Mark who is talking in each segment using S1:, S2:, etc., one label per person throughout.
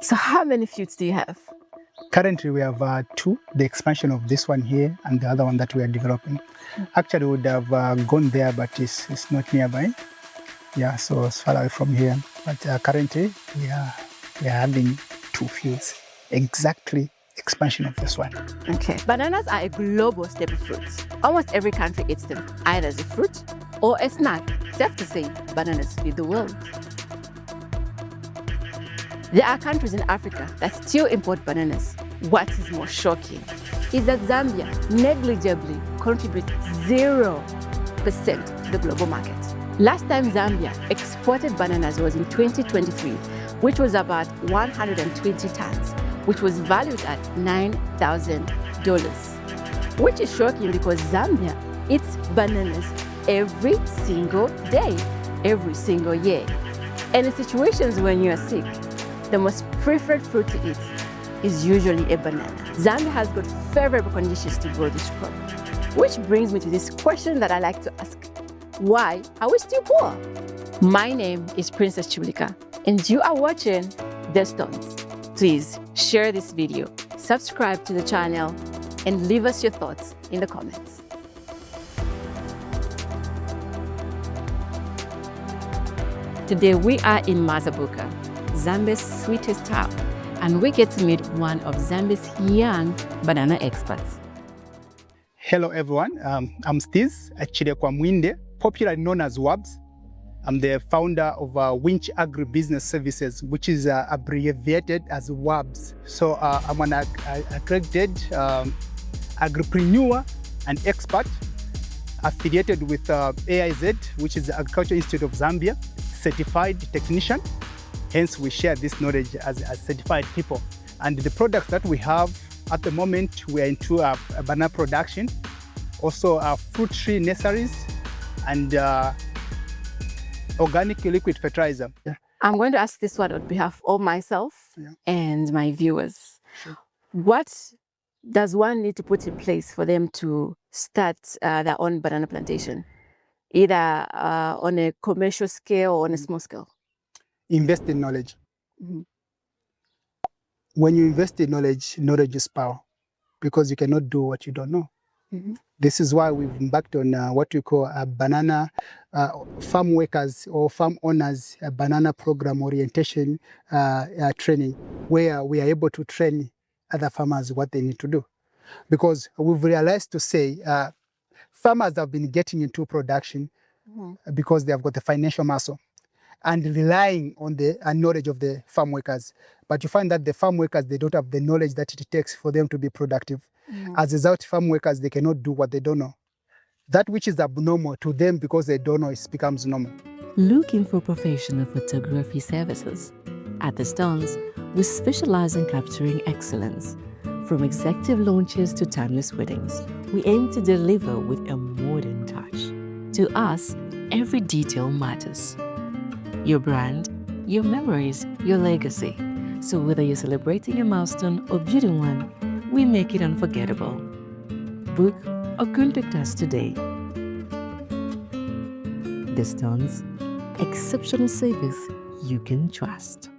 S1: So how many fruits do you have?
S2: Currently, we have two, the expansion of this one here and the other one that we are developing. Actually, we would have gone there, but it's not nearby. Yeah, so it's far away from here. But currently, we are having two fields, exactly expansion of this one.
S1: Okay. Bananas are a global staple fruit. Almost every country eats them, either as a fruit or a snack. Safe to say, bananas feed the world. There are countries in Africa that still import bananas. What is more shocking is that Zambia negligibly contributes 0% to the global market. Last time Zambia exported bananas was in 2023, which was about 120 tons, which was valued at $9,000. Which is shocking because Zambia eats bananas every single day, every single year. And in situations when you are sick, the most preferred fruit to eat is usually a banana. Zambia has got favorable conditions to grow this crop. Which brings me to this question that I like to ask. Why are we still poor? My name is Princess Chulika, and you are watching The Stones. Please share this video, subscribe to the channel, and leave us your thoughts in the comments. Today we are in Mazabuka, Zambia's sweetest town, and we get to meet one of Zambia's young banana experts.
S2: Hello everyone, I'm Stiz Achilekwa Mwinde, popularly known as WABS. I'm the founder of Winch Agribusiness Services, which is abbreviated as WABS. So I'm an accredited agripreneur and expert affiliated with AIZ, which is the Agricultural Institute of Zambia, certified technician. Hence, we share this knowledge as certified people. And the products that we have at the moment, we are into banana production, also fruit tree nurseries, and organic liquid fertilizer. Yeah.
S1: I'm going to ask this one on behalf of myself and my viewers.
S2: Sure.
S1: What does one need to put in place for them to start their own banana plantation, either on a commercial scale or on a small scale?
S2: Invest in knowledge.
S1: Mm-hmm.
S2: When you invest in knowledge, knowledge is power, because you cannot do what you don't know.
S1: Mm-hmm.
S2: This is why we've embarked on what we call a banana farm workers or farm owners banana program orientation training, where we are able to train other farmers what they need to do. Because we've realized to say farmers have been getting into production because they have got the financial muscle and relying on the knowledge of the farm workers. But you find that the farm workers, they don't have the knowledge that it takes for them to be productive. As a result, farm workers, they cannot do what they don't know. That which is abnormal to them because they don't know, it becomes normal.
S3: Looking for professional photography services? At The Stones, we specialize in capturing excellence. From executive launches to timeless weddings, we aim to deliver with a modern touch. To us, every detail matters. Your brand, your memories, your legacy. So whether you're celebrating a milestone or building one, we make it unforgettable. Book or contact us today. The Stones, exceptional service you can trust.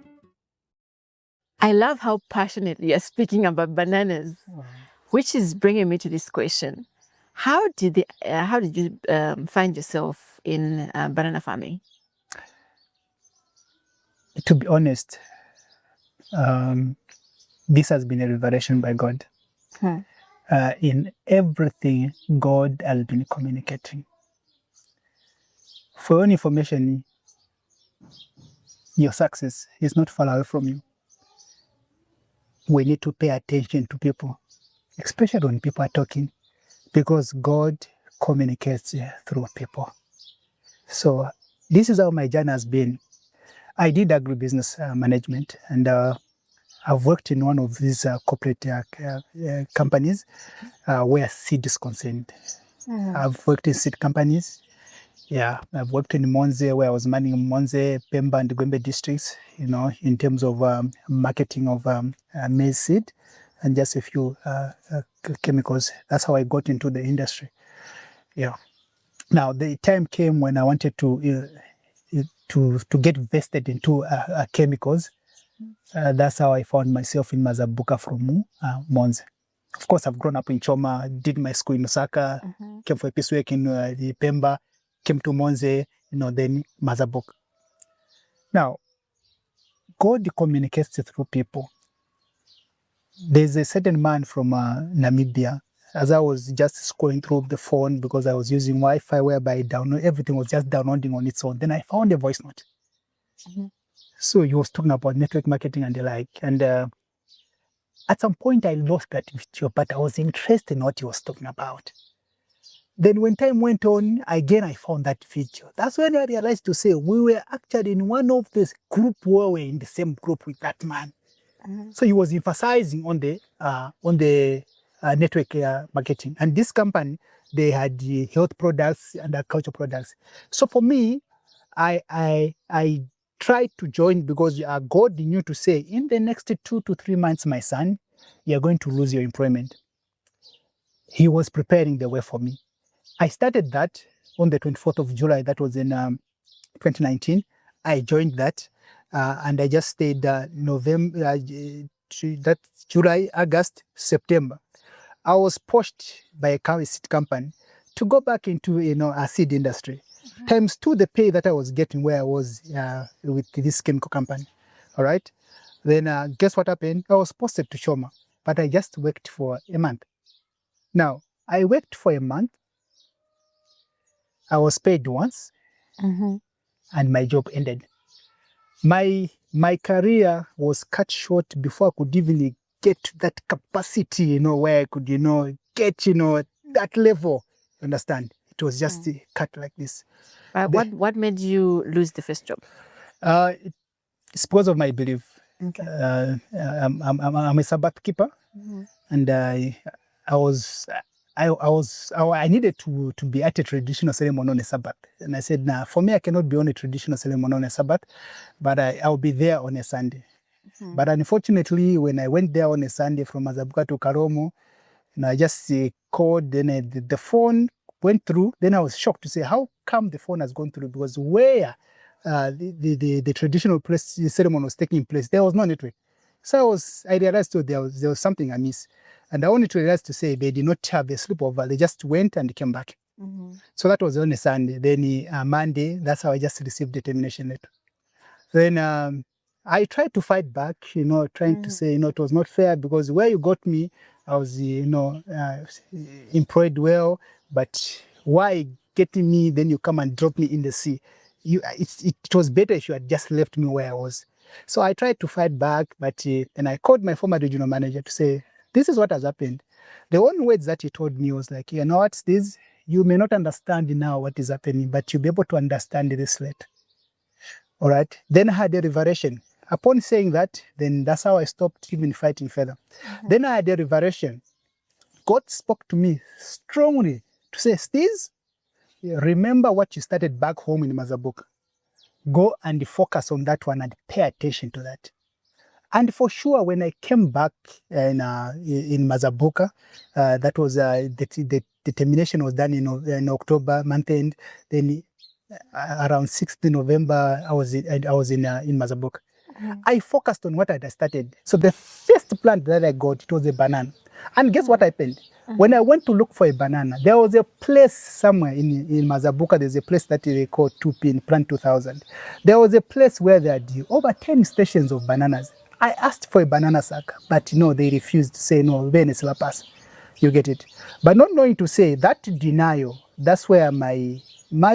S1: I love how passionately you're speaking about bananas, which is bringing me to this question. How did you find yourself in banana farming?
S2: To be honest, this has been a revelation by God. In everything, God has been communicating. For your information, your success is not far away from you. We need to pay attention to people, especially when people are talking, because God communicates through people. So this is how my journey has been. I did agribusiness management, and I've worked in one of these corporate companies where seed is concerned. I've worked in seed companies. Yeah, I've worked in Monze, where I was managing Monze, Pemba, and Gwembe districts, in terms of marketing of maize seed and just a few chemicals. That's how I got into the industry. Yeah. Now, the time came when I wanted to get vested into chemicals. That's how I found myself in Mazabuka from Monze. Of course, I've grown up in Choma, did my school in Lusaka, came for a piece work in Pemba, came to Monze, then Mazabuka. Now, God communicates through people. There's a certain man from Namibia. As I was just scrolling through the phone because I was using Wi-Fi, whereby everything was just downloading on its own. Then I found a voice note. So he was talking about network marketing and the like. And at some point, I lost that video, but I was interested in what he was talking about. Then when time went on, again, I found that video. That's when I realized to say we were actually in one of this group where we were in the same group with that man. So he was emphasizing on the network marketing. And this company, they had health products and agricultural products. So for me, I tried to join because God knew to say, in the next 2 to 3 months, my son, you're going to lose your employment. He was preparing the way for me. I started that on the 24th of July. That was in 2019. I joined that. And I just stayed November, that's July, August, September. I was pushed by a cow seed company to go back into a seed industry. Times 2 the pay that I was getting where I was with this chemical company. All right. Then guess what happened? I was posted to Shoma, but I just worked for a month. Now, I worked for a month. I was paid once, and my job ended. My career was cut short before I could even get to that capacity, where I could, get, that level. Understand? It was just cut like this.
S1: What made you lose the first job?
S2: It's because of my belief. Okay. I'm a Sabbath keeper, and I needed to be at a traditional ceremony on a Sabbath. And I said, nah, for me, I cannot be on a traditional ceremony on a Sabbath, but I'll be there on a Sunday. But unfortunately, when I went there on a Sunday from Mazabuka to Karomo, I just called, then the phone went through. Then I was shocked to say, how come the phone has gone through? Because where the traditional ceremony was taking place, there was no network. So I realized there was something amiss. And I only realized to say they did not have a sleepover. They just went and came back. So that was on a Sunday. Then Monday, that's how I just received the termination letter. Then I tried to fight back, trying to say, it was not fair because where you got me, I was, employed well, but why getting me, then you come and drop me in the sea? It was better if you had just left me where I was. So I tried to fight back, but and I called my former regional manager to say, this is what has happened. The only words that he told me was like, you know what, this, you may not understand now what is happening, but you'll be able to understand this later. All right. Then I had a revelation. Upon saying that, then that's how I stopped even fighting further. Then I had a revelation. God spoke to me strongly to say, Steve, remember what you started back home in Mazabuka. Go and focus on that one and pay attention to that. And for sure, when I came back in Mazabuka, that was the termination was done in October month end. Then around 6th November, I was in Mazabuka. I focused on what I had started. So the first plant that I got, it was a banana. And guess what happened? When I went to look for a banana, there was a place somewhere in Mazabuka, there's a place that they call Tupin, Plant 2000. There was a place where there had over 10 stations of bananas. I asked for a banana sack, but they refused to say no, Venice La Paz. You get it? But not knowing to say that denial, that's where my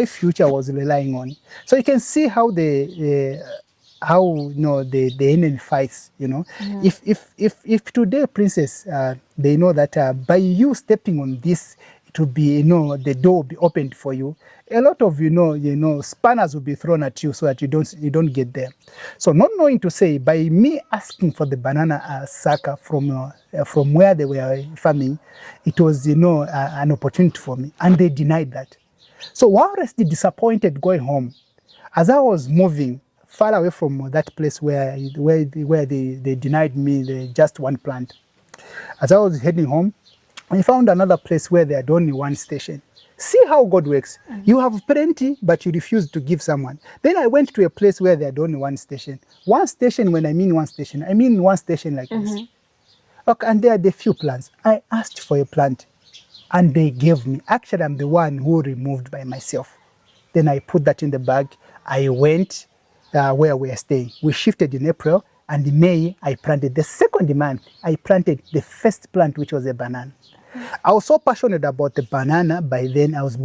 S2: future was relying on. So you can see how the enemy fights. If today, Princess, they know that by you stepping on this, it will be the door will be opened for you. A lot of spanners will be thrown at you so that you don't get there. So not knowing to say, by me asking for the banana sack from where they were farming, it was an opportunity for me, and they denied that. So while I was disappointed going home, as I was moving far away from that place where they denied me just one plant, as I was heading home, I found another place where they had only one station. See how God works. You have plenty, but you refuse to give someone. Then I went to a place where they had only one station. One station, when I mean one station, I mean one station like this. Okay, and there are the few plants. I asked for a plant, and they gave me. Actually, I'm the one who removed by myself. Then I put that in the bag. I went where we are staying. We shifted in April, and in May, I planted. The second month, I planted the first plant, which was a banana. I was so passionate about the banana by then. I was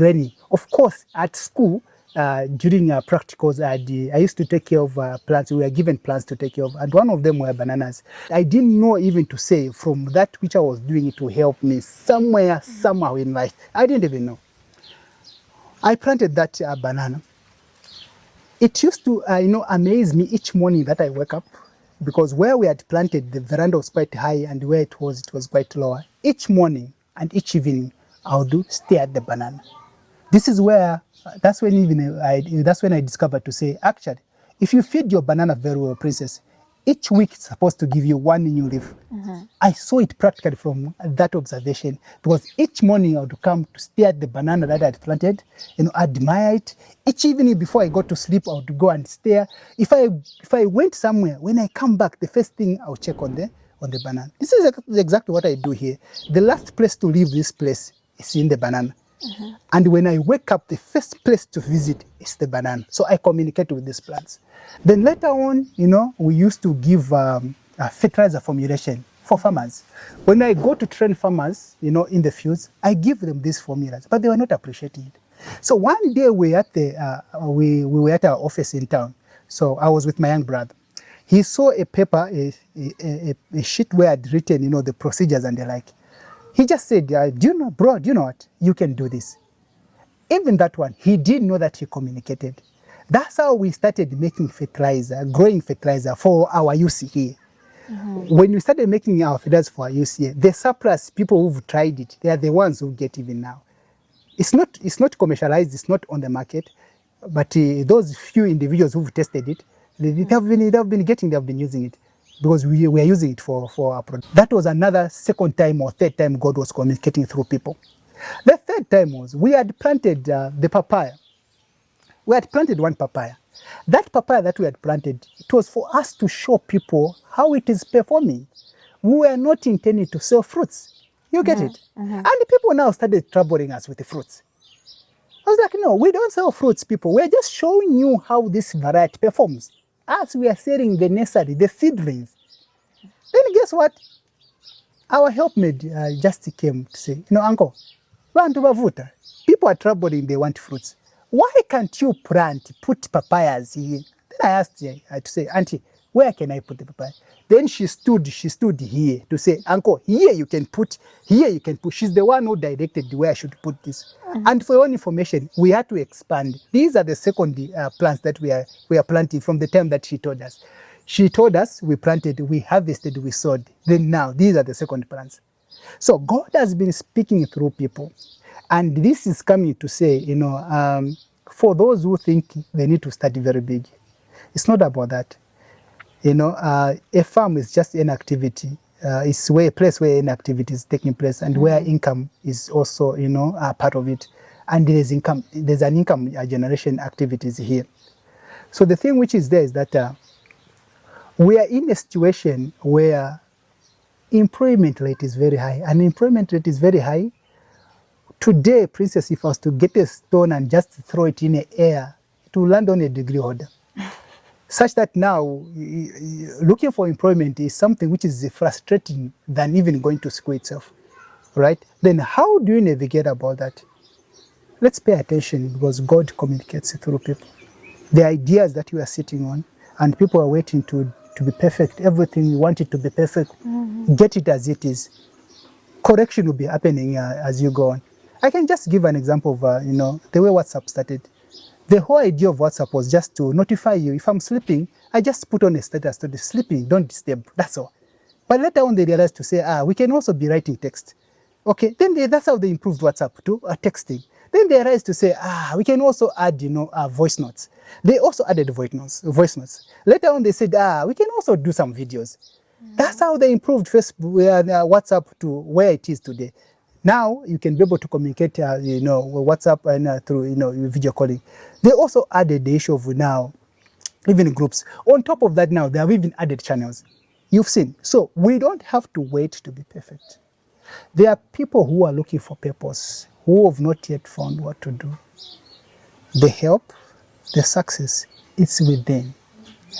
S2: learning. Of course, at school, during practicals, I used to take care of plants. We were given plants to take care of, and one of them were bananas. I didn't know even to say from that which I was doing it to help me somewhere, somehow in life. I didn't even know. I planted that banana. It used to, amaze me each morning that I wake up, because where we had planted, the veranda was quite high, and where it was quite lower. Each morning and each evening, I would stare at the banana. This is where, that's when I discovered to say, actually, if you feed your banana very well, Princess, each week it's supposed to give you one new leaf. I saw it practically from that observation, because each morning I would come to stare at the banana that I had planted, admire it. Each evening before I go to sleep, I would go and stare. If I went somewhere, when I come back, the first thing I'll check on the banana. This is exactly what I do here. The last place to leave this place is in the banana. And when I wake up, the first place to visit is the banana. So I communicate with these plants. Then later on, we used to give fertilizer formulation for farmers. When I go to train farmers, in the fields, I give them these formulas, but they were not appreciating it. So one day we were at our office in town. So I was with my young brother. He saw a paper, a sheet where I'd written, the procedures and the like. He just said, do you know what? You can do this. Even that one, he didn't know that he communicated. That's how we started making fertilizer, growing fertilizer for our use here. When we started making our fertilizer for our use here, the surplus, people who've tried it, they are the ones who get even now. It's not commercialized, it's not on the market, but those few individuals who've tested it, they've been using it, because we are using it for our product. That was another second time or third time God was communicating through people. The third time was, we had planted the papaya. We had planted one papaya. That papaya that we had planted, it was for us to show people how it is performing. We were not intending to sell fruits. You get it? And the people now started troubling us with the fruits. I was like, no, we don't sell fruits, people. We're just showing you how this variety performs. As we are selling the nursery, the seedlings. Then guess what? Our helpmate just came to say, Uncle, people are troubling, they want fruits. Why can't you put papayas here? Then I asked her to say, Auntie, where can I put the papaya? Then she stood here to say, Uncle, here you can put. She's the one who directed where I should put this. And for your information, we had to expand. These are the second plants that we are planting from the time that she told us. She told us, we planted, we harvested, we sowed. Then now, these are the second plants. So God has been speaking through people. And this is coming to say, for those who think they need to study very big, it's not about that. A farm is just an activity. It's a place where an activity is taking place, and where income is also, a part of it. And there's an income generation activities here. So the thing which is there is that we are in a situation where employment rate is very high. Unemployment rate is very high. Today, Princess, if I was to get a stone and just throw it in the air, it will land on a degree holder. Such that now, looking for employment is something which is frustrating than even going to school itself, right? Then how do you navigate about that? Let's pay attention, because God communicates through people. The ideas that you are sitting on, and people are waiting to be perfect. Everything you want it to be perfect. Get it as it is. Correction will be happening as you go on. I can just give an example of, the way WhatsApp started. The whole idea of WhatsApp was just to notify you. If I'm sleeping, I just put on a status to the sleeping, don't disturb, that's all. But later on they realized to say, we can also be writing text. Okay, then that's how they improved WhatsApp to texting. Then they realized to say, we can also add, voice notes. They also added voice notes. Later on they said, we can also do some videos. That's how they improved Facebook, WhatsApp to where it is today. Now you can be able to communicate, WhatsApp and through, video calling. They also added the issue of now, even groups. On top of that now, they have even added channels. You've seen. So we don't have to wait to be perfect. There are people who are looking for purpose, who have not yet found what to do. The help, the success, it's within.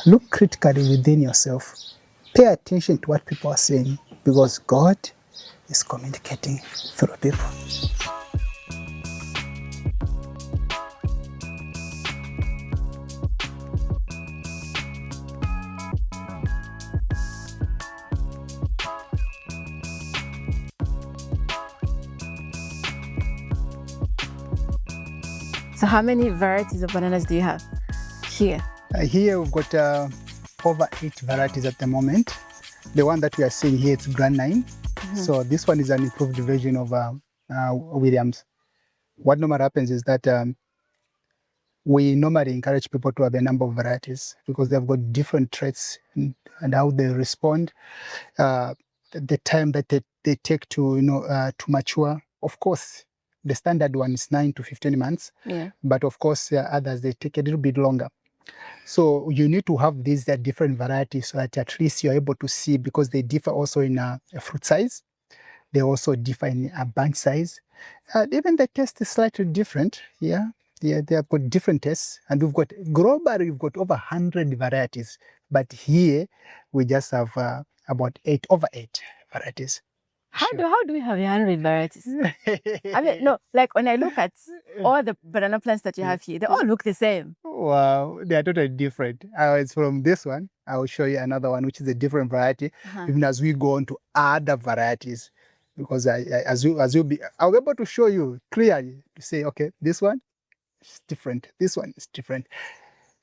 S2: Look critically within yourself. Pay attention to what people are saying, because God is communicating through people.
S1: So how many varieties of bananas do you have here?
S2: Here we've got over 8 varieties at the moment. The one that we are seeing here, it's Grand 9. So this one is an improved version of Williams. What normally happens is that we normally encourage people to have a number of varieties because they've got different traits and how they respond, the time that they take to to mature. Of course, the standard one is 9 to 15 months.
S1: Yeah.
S2: But of course, others, they take a little bit longer. So you need to have these different varieties so that at least you're able to see, because they differ also in a fruit size. They also differ in a bunch size. Even the taste is slightly different. Yeah, they have got different tastes. And we've got, globally, we've got over 100 varieties. But here, we just have about over 8 varieties.
S1: How do we have 100 varieties? I mean, no, like when I look at all the banana plants that you have here, they all look the same.
S2: Wow, they are totally different. It's from this one. I will show you another one, which is a different variety, even as we go on to other varieties. Because I'll be able to show you clearly to say, okay, this one is different, this one is different.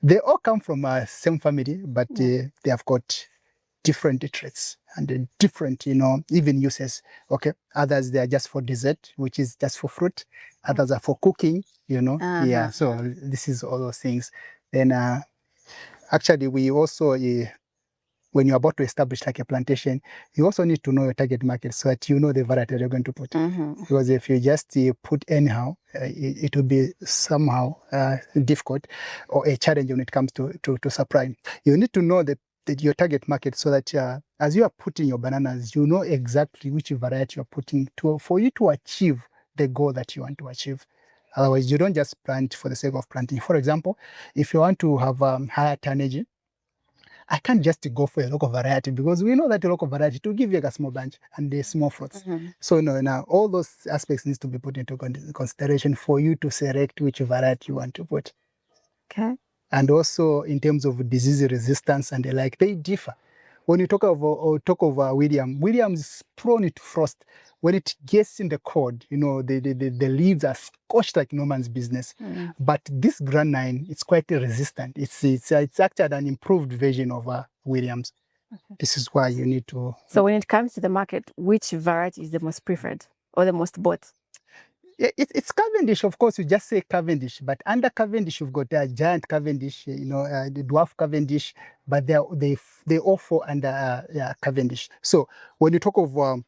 S2: They all come from the same family, but they have got different traits and different, even uses. Okay, others, they are just for dessert, which is just for fruit. Others are for cooking, Yeah, so this is all those things. Then actually, we also, when you're about to establish like a plantation, you also need to know your target market so that you know the variety you're going to put. Because if you just put anyhow, it will be somehow difficult or a challenge when it comes to supply. You need to know your target market so that as you are putting your bananas, you know exactly which variety you're putting for you to achieve the goal that you want to achieve. Otherwise, you don't just plant for the sake of planting. For example, if you want to have higher tonnage, I can't just go for a local variety, because we know that a local variety to give you a small bunch and the small fruits. So now all those aspects needs to be put into consideration for you to select which variety you want to put.
S1: Okay.
S2: And also in terms of disease resistance and the like, they differ. When you talk of Williams is prone to frost. When it gets in the cold, the leaves are scorched like no man's business. But this Grand 9, it's quite resistant. It's actually an improved version of Williams. This is why you need to.
S1: So when it comes to the market, which variety is the most preferred or the most bought?
S2: It's Cavendish, of course. You just say Cavendish, but under Cavendish, you've got a giant Cavendish, the dwarf Cavendish, but they all fall under Cavendish. So when you talk of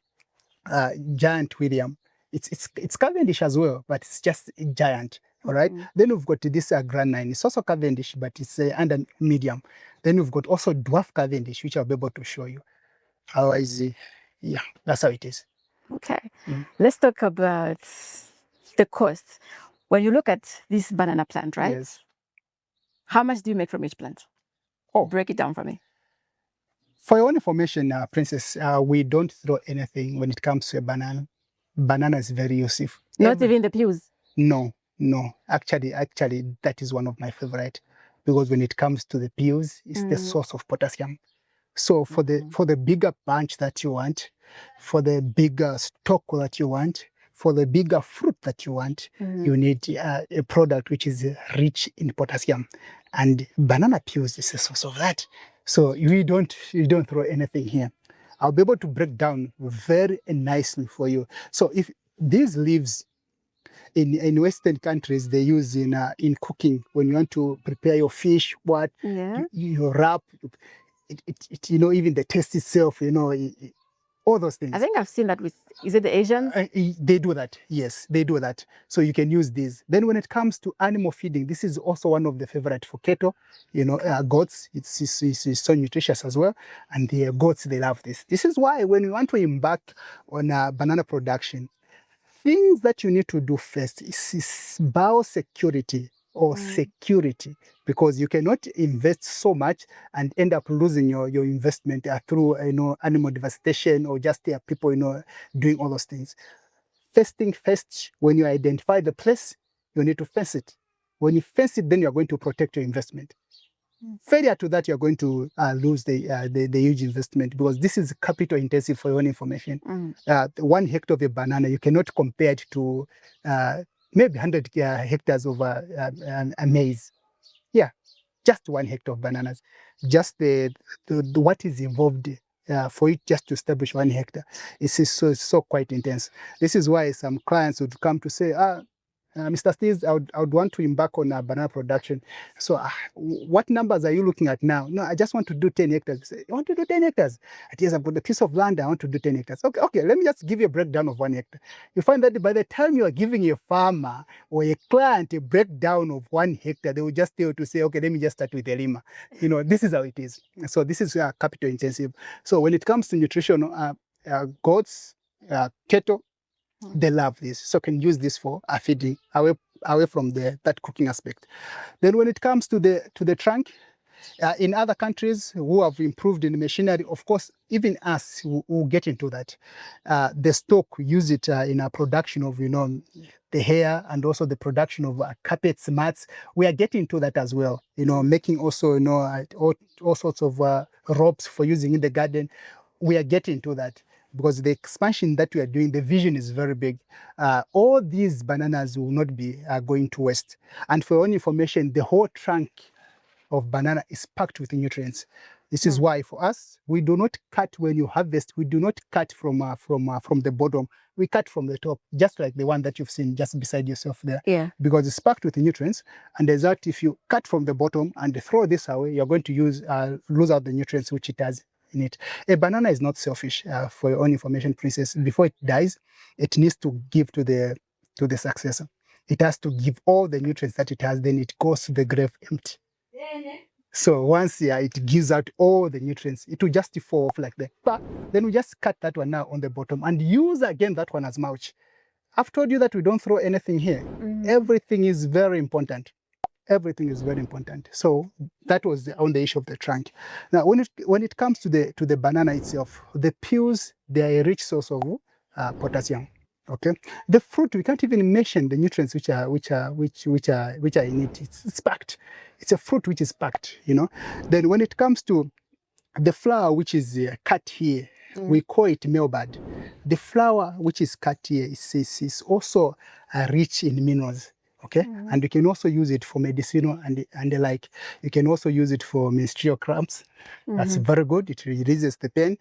S2: giant William, it's Cavendish as well, but it's just a giant. All right. Then we've got this Grand 9. It's also Cavendish, but it's under medium. Then we've got also dwarf Cavendish, which I'll be able to show you. Otherwise, yeah, that's how it is.
S1: Okay. Let's talk about the cost. When you look at this banana plant, right?
S2: Yes.
S1: How much do you make from each plant?
S2: Oh,
S1: break it down for me.
S2: For your own information, Princess, we don't throw anything when it comes to a banana. Banana is very useful.
S1: Not even the peels?
S2: No. Actually, that is one of my favorite, because when it comes to the peels, it's the source of potassium. So for the bigger bunch that you want, for the bigger stalk that you want, for the bigger fruit that you want, you need a product which is rich in potassium, and banana peels is a source of that. So you don't throw anything here. I'll be able to break down very nicely for you. So if these leaves in Western countries, they use in cooking, when you want to prepare your fish, you wrap it, even the taste itself, all those things.
S1: I think I've seen that with, is it the Asians?
S2: They do that. Yes, they do that. So you can use these. Then when it comes to animal feeding, this is also one of the favorite for cattle. Goats, it's so nutritious as well. And the goats, they love this. This is why when we want to embark on banana production, things that you need to do first is biosecurity or security, because you cannot invest so much and end up losing your investment through animal devastation or just people doing all those things. First thing first, when you identify the place, you need to fence it. When you fence it, then you're going to protect your investment. Failure to that, you're going to lose the huge investment, because this is capital intensive. For your own information. 1 hectare of a banana, you cannot compare it to maybe 100 hectares of a maize. Yeah, just 1 hectare of bananas. Just the what is involved for it just to establish 1 hectare. It's so quite intense. This is why some clients would come to say, Mr. Steves, I would want to embark on banana production. So what numbers are you looking at now? No, I just want to do 10 hectares. You say, you want to do 10 hectares? Yes, I've got a piece of land, I want to do 10 hectares. Okay, let me just give you a breakdown of 1 hectare. You find that by the time you are giving a farmer or a client a breakdown of 1 hectare, they will just tell you to say, okay, let me just start with the lima. This is how it is. So this is capital intensive. So when it comes to nutrition, goats, cattle, they love this, so can use this for feeding away from that cooking aspect. Then when it comes to the trunk, in other countries who have improved in machinery, of course, even us who get into that, the stock use it in a production of the hair and also the production of carpets, mats. We are getting to that as well. Making also all sorts of ropes for using in the garden. We are getting to that, because the expansion that we are doing, the vision is very big. All these bananas will not be going to waste. And for your own information, the whole trunk of banana is packed with nutrients. This is why for us, we do not cut when you harvest. We do not cut from the bottom. We cut from the top, just like the one that you've seen just beside yourself there.
S1: Yeah.
S2: Because it's packed with nutrients. And there's that, if you cut from the bottom and throw this away, you're going to lose out the nutrients which it has in it. A banana is not selfish. For your own information, Princess, before it dies, it needs to give to the successor. It has to give all the nutrients that it has, then it goes to the grave empty. So once it gives out all the nutrients, it will just fall off like that. But then we just cut that one now on the bottom and use again that one as mulch. I've told you that we don't throw anything here. Everything is very important. Everything is very important. So that was on the issue of the trunk. Now, when it comes to the banana itself, the peels, they are a rich source of potassium. Okay, the fruit, we can't even mention the nutrients which are in it. It's packed. It's a fruit which is packed. Then when it comes to the flower which is cut here, we call it male bud. The flower which is cut here is also rich in minerals. Okay, and you can also use it for medicinal and the like. You can also use it for menstrual cramps. That's very good. It releases the pain.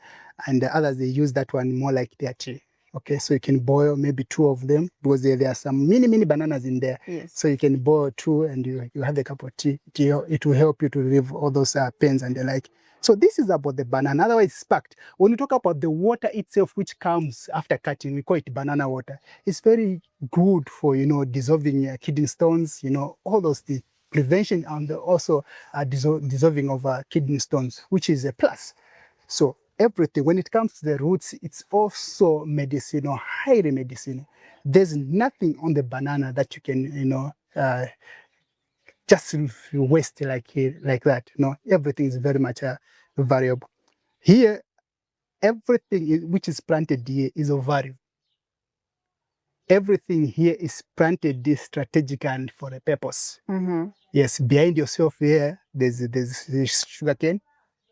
S2: And the others, they use that one more like their tea. Okay, so you can boil maybe 2 of them, because there are some mini bananas in there.
S1: Yes. So
S2: you can boil 2 and you have a cup of tea. It will help you to relieve all those pains and the like. So this is about the banana. Otherwise, it's packed. When you talk about the water itself, which comes after cutting, we call it banana water. It's very good for dissolving kidney stones. All those things, prevention and also dissolving of kidney stones, which is a plus. So everything, when it comes to the roots, it's also medicinal, highly medicinal. There's nothing on the banana that you can, just waste like that. Everything is very much variable. Here, everything which is planted here is of value. Everything here is planted this strategic and for a purpose. Yes, behind yourself here, there's sugarcane,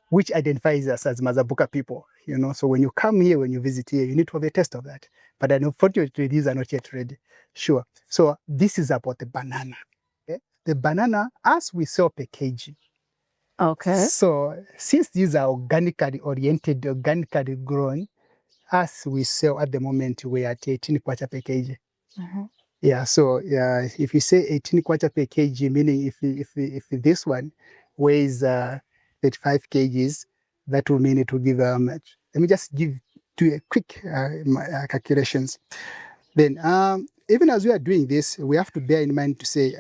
S2: which identifies us as Mazabuka people. So when you come here, when you visit here, you need to have a taste of that. But unfortunately, these are not yet ready. Sure. So this is about the banana. Okay? The banana, as we sell per kg.
S1: Okay.
S2: So since these are organically oriented, organically grown, as we sell at the moment, we're at 18 kwacha per kg. Yeah, so if you say 18 kwacha per kg, meaning if this one weighs 35 kgs, that will mean it will give how much? Let me just give do a quick calculations. Then, even as we are doing this, we have to bear in mind to say,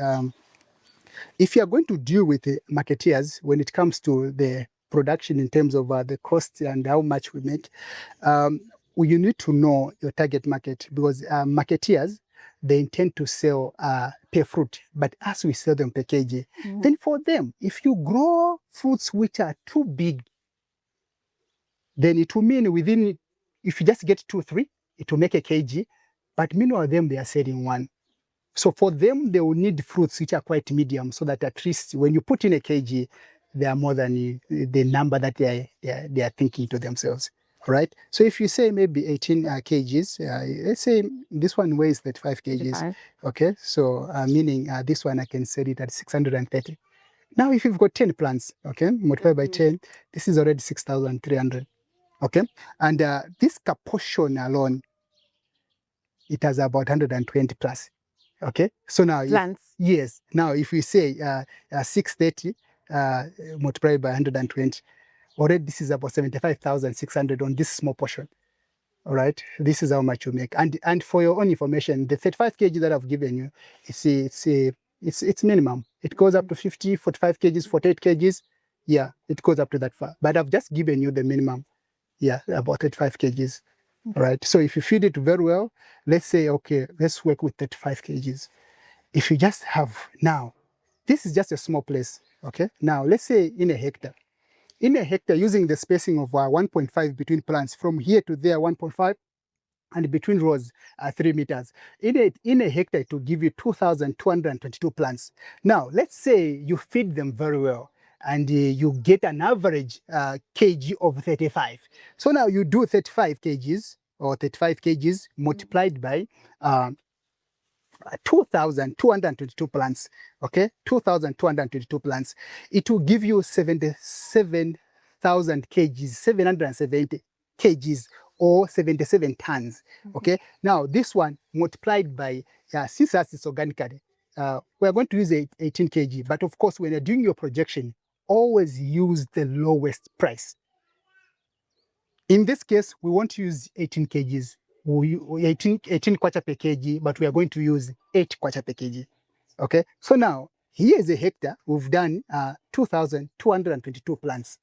S2: if you are going to deal with the marketeers when it comes to the production in terms of the cost and how much we make, you need to know your target market, because marketeers, they intend to sell per fruit, but as we sell them per kg, then for them, if you grow fruits which are too big, then it will mean within, if you just get 2, 3, it will make a kg, but meanwhile them, they are selling 1. So for them, they will need fruits which are quite medium, so that at least when you put in a kg, they are more than the number that they are thinking to themselves. All right. So if you say maybe 18 kgs, let's say this one weighs 35 kgs.
S1: 35.
S2: Okay. So meaning this one I can sell it at 630. Now, if you've got 10 plants, okay, multiply by 10, this is already 6,300. Okay. And this portion alone, it has about 120 plus. Okay, so now,
S1: Plants.
S2: yes, now if we say 630 multiplied by 120, already this is about 75,600 on this small portion. All right, this is how much you make. And for your own information, the 35 kg that I've given you, it's minimum. It goes up to 50, 45 kgs, 48 kgs. Yeah, it goes up to that far. But I've just given you the minimum. Yeah, about 35 kgs. Right. So if you feed it very well, let's say, okay, let's work with 35 kgs. If you just have now, this is just a small place. Okay. Now let's say in a hectare, using the spacing of 1.5 between plants, from here to there 1.5, and between rows 3 meters. In a hectare, it will give you 2,222 plants. Now let's say you feed them very well, and you get an average kg of 35. So now you do 35 kgs or 35 kgs multiplied by 2,222 plants. Okay, 2,222 plants. It will give you 77,000 kgs, 770 kgs, or 77 tons. Okay, now this one multiplied by, since it's organically, we're going to use 18 kg, but of course, when you're doing your projection, always use the lowest price. In this case, we won't use 18 kgs, 18 kwacha per kg, but we are going to use 8 kwacha per kg. Okay, so now here is a hectare. We've done 2,222 plants.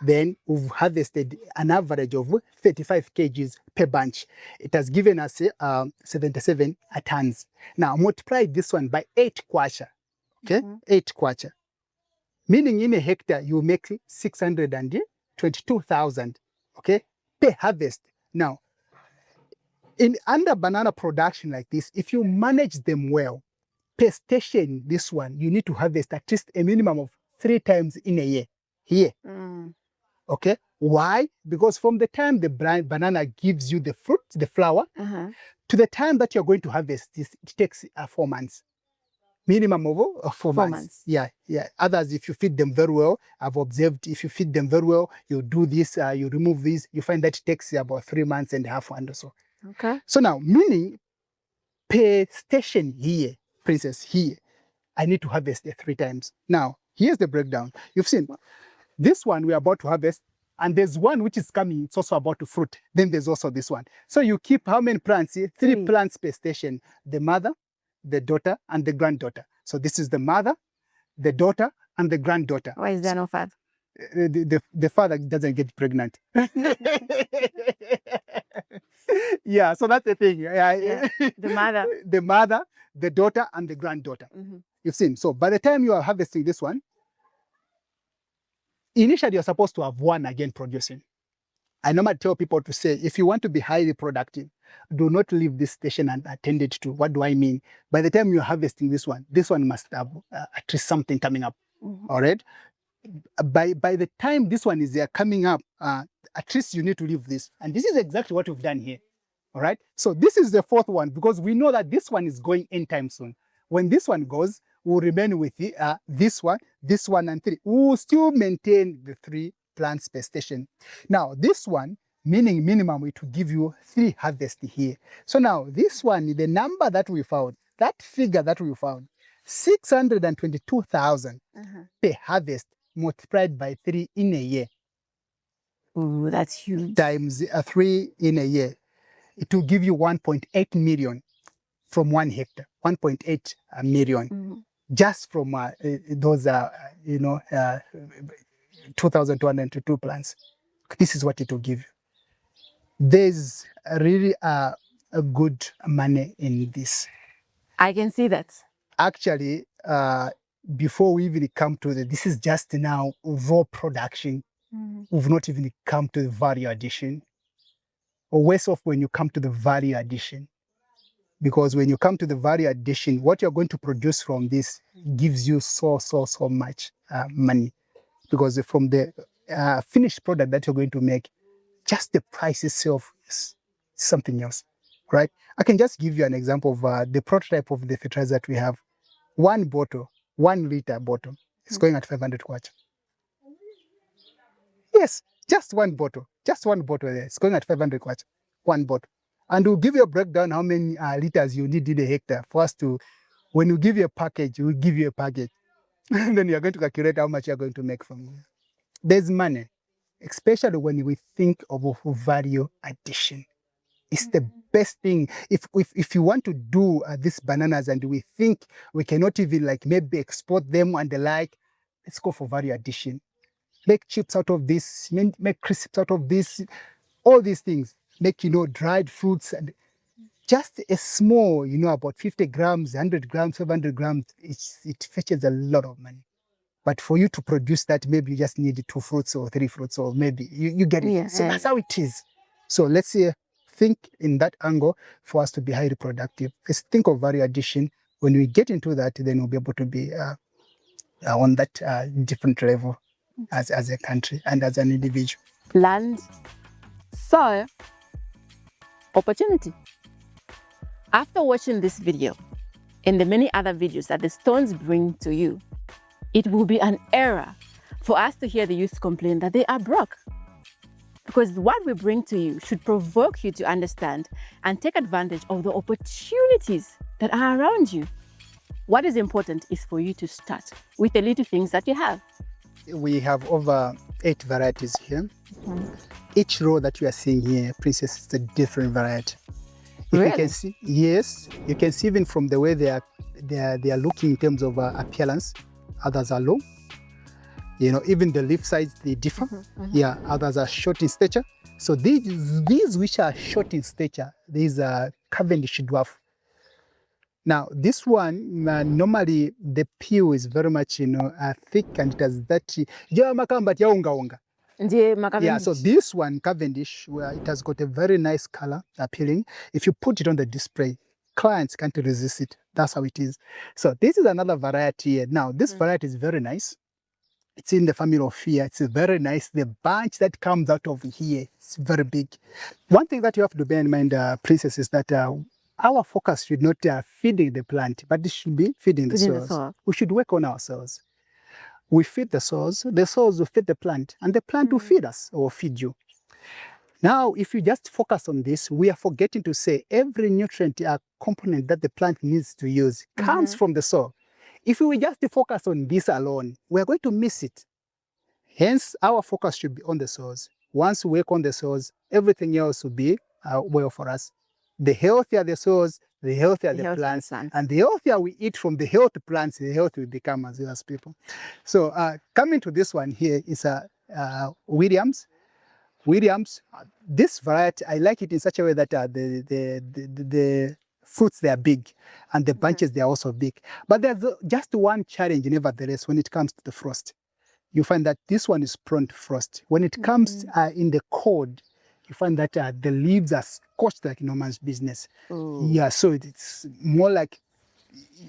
S2: Then we've harvested an average of 35 kgs per bunch. It has given us 77 tons. Now multiply this one by 8 kwacha. Okay, 8 kwacha. Meaning in a hectare, you make 622,000, okay, per harvest. Now, under banana production like this, if you manage them well, per station, this one, you need to harvest at least a minimum of 3 times in a year. Here. Okay. Why? Because from the time the banana gives you the fruit, the flower, to the time that you're going to harvest this, it takes 4 months. Minimum of 4 months. Yeah. Others, if you feed them very well, I've observed, if you feed them very well, you do this, you remove this, you find that it takes about 3 months and a half or so.
S1: Okay.
S2: So now, meaning per station here, Princess, here, I need to harvest 3 times. Now, here's the breakdown. You've seen this one we're about to harvest, and there's one which is coming, it's also about to fruit. Then there's also this one. So you keep how many plants here? 3 plants per station. The mother, the daughter, and the granddaughter. So this is the mother, the daughter, and the granddaughter.
S1: Why is there no father?
S2: The father doesn't get pregnant. Yeah, so that's the thing.
S1: Yeah. The mother.
S2: The mother, the daughter, and the granddaughter. You've seen. So by the time you are harvesting this one, initially you're supposed to have one again producing. I normally tell people to say, if you want to be highly productive, do not leave this station unattended to. What do I mean? By the time you're harvesting this one must have at least something coming up. All right? By the time this one is coming up, at least you need to leave this. And this is exactly what we've done here. All right? So this is the 4th one, because we know that this one is going anytime soon. When this one goes, we'll remain with this one, and 3. We'll still maintain the 3 plants per station. Now, this one, meaning minimum, it will give you 3 harvests here. So now, this one, the number that we found, that figure that we found, 622,000 per harvest multiplied by 3 in a year.
S1: Ooh, that's huge.
S2: times 3 in a year. It will give you 1.8 million from 1 hectare, 1.8 million, just from those, 2,202 plants. This is what it will give you. There's really a good money in this.
S1: I can see that.
S2: Actually, before we even come to this is just now raw production. We've not even come to the value addition. Or worse off when you come to the value addition. Because when you come to the value addition, what you're going to produce from this gives you so much money. Because from the finished product that you're going to make, just the price itself is something else, right? I can just give you an example of the prototype of the fertilizer that we have. One bottle, 1 liter bottle, is going at 500 kwacha. Yes, just one bottle there. It's going at 500 kwacha, one bottle. And we'll give you a breakdown how many liters you need in a hectare for us to, when you give you a package, we'll give you a package. And then you're going to calculate how much you're going to make from it. There's money, especially when we think of value addition. It's the best thing. If you want to do these bananas and we think we cannot even like maybe export them and the like, let's go for value addition. Make chips out of this, make crisps out of this, all these things. Make, dried fruits and just a small, about 50 grams, 100 grams, 500 grams, it fetches a lot of money. But for you to produce that, maybe you just need 2 fruits or 3 fruits, or maybe you get it. Yeah, so that's how it is. So let's say, think in that angle for us to be highly productive. Let's think of value addition. When we get into that, then we'll be able to be on that different level as a country and as an individual.
S1: Land, soil, opportunity. After watching this video and the many other videos that the stones bring to you, it will be an error for us to hear the youth complain that they are broke. Because what we bring to you should provoke you to understand and take advantage of the opportunities that are around you. What is important is for you to start with the little things that you have.
S2: We have over 8 varieties here. Each row that you are seeing here, Princess, is a different variety.
S1: Really?
S2: You can see, yes, you can see even from the way they are looking in terms of appearance. Others are low. Even the leaf size, they differ. Yeah, others are short in stature. So these which are short in stature, these are Cavendish dwarf. Now, this one, normally the peel is very much, thick, and it has that. Yeah, so this one, Cavendish, where it has got a very nice color, appealing. If you put it on the display, clients can't resist it. That's how it is. So this is another variety here. Now, this variety is very nice. It's in the family of here. It's very nice. The bunch that comes out of here, it's very big. One thing that you have to bear in mind, Princess, is that our focus should not feeding the plant, but it should be feeding the soils. We should work on ourselves. We feed the soils will feed the plant, and the plant will feed us or feed you. Now, if you just focus on this, we are forgetting to say every nutrient component that the plant needs to use comes from the soil. If we just focus on this alone, we are going to miss it. Hence, our focus should be on the soils. Once we work on the soils, everything else will be well for us. The healthier the soils, the healthier the plants, and the healthier we eat from the healthy plants, the healthier we become as well as people. So coming to this one here is Williams. This variety, I like it in such a way that the fruits, they are big, and the bunches, they are also big. But there's just one challenge, nevertheless, when it comes to the frost. You find that this one is prone to frost. When it comes in the cold, you find that the leaves are scorched like no man's business. Yeah, so it's more like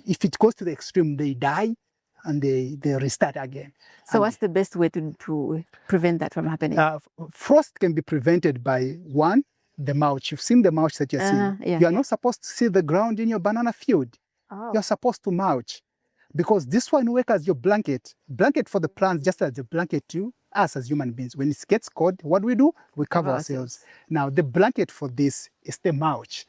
S2: if it goes to the extreme, they die and they restart again.
S1: So what's the best way to prevent that from happening?
S2: Frost can be prevented by, one, the mulch. You've seen the mulch that you're seeing. Yeah, you are not supposed to see the ground in your banana field. You're supposed to mulch, because this one works as your blanket for the plants, just as a blanket to us as human beings. When it gets cold, what do? We cover ourselves. Now, the blanket for this is the mulch,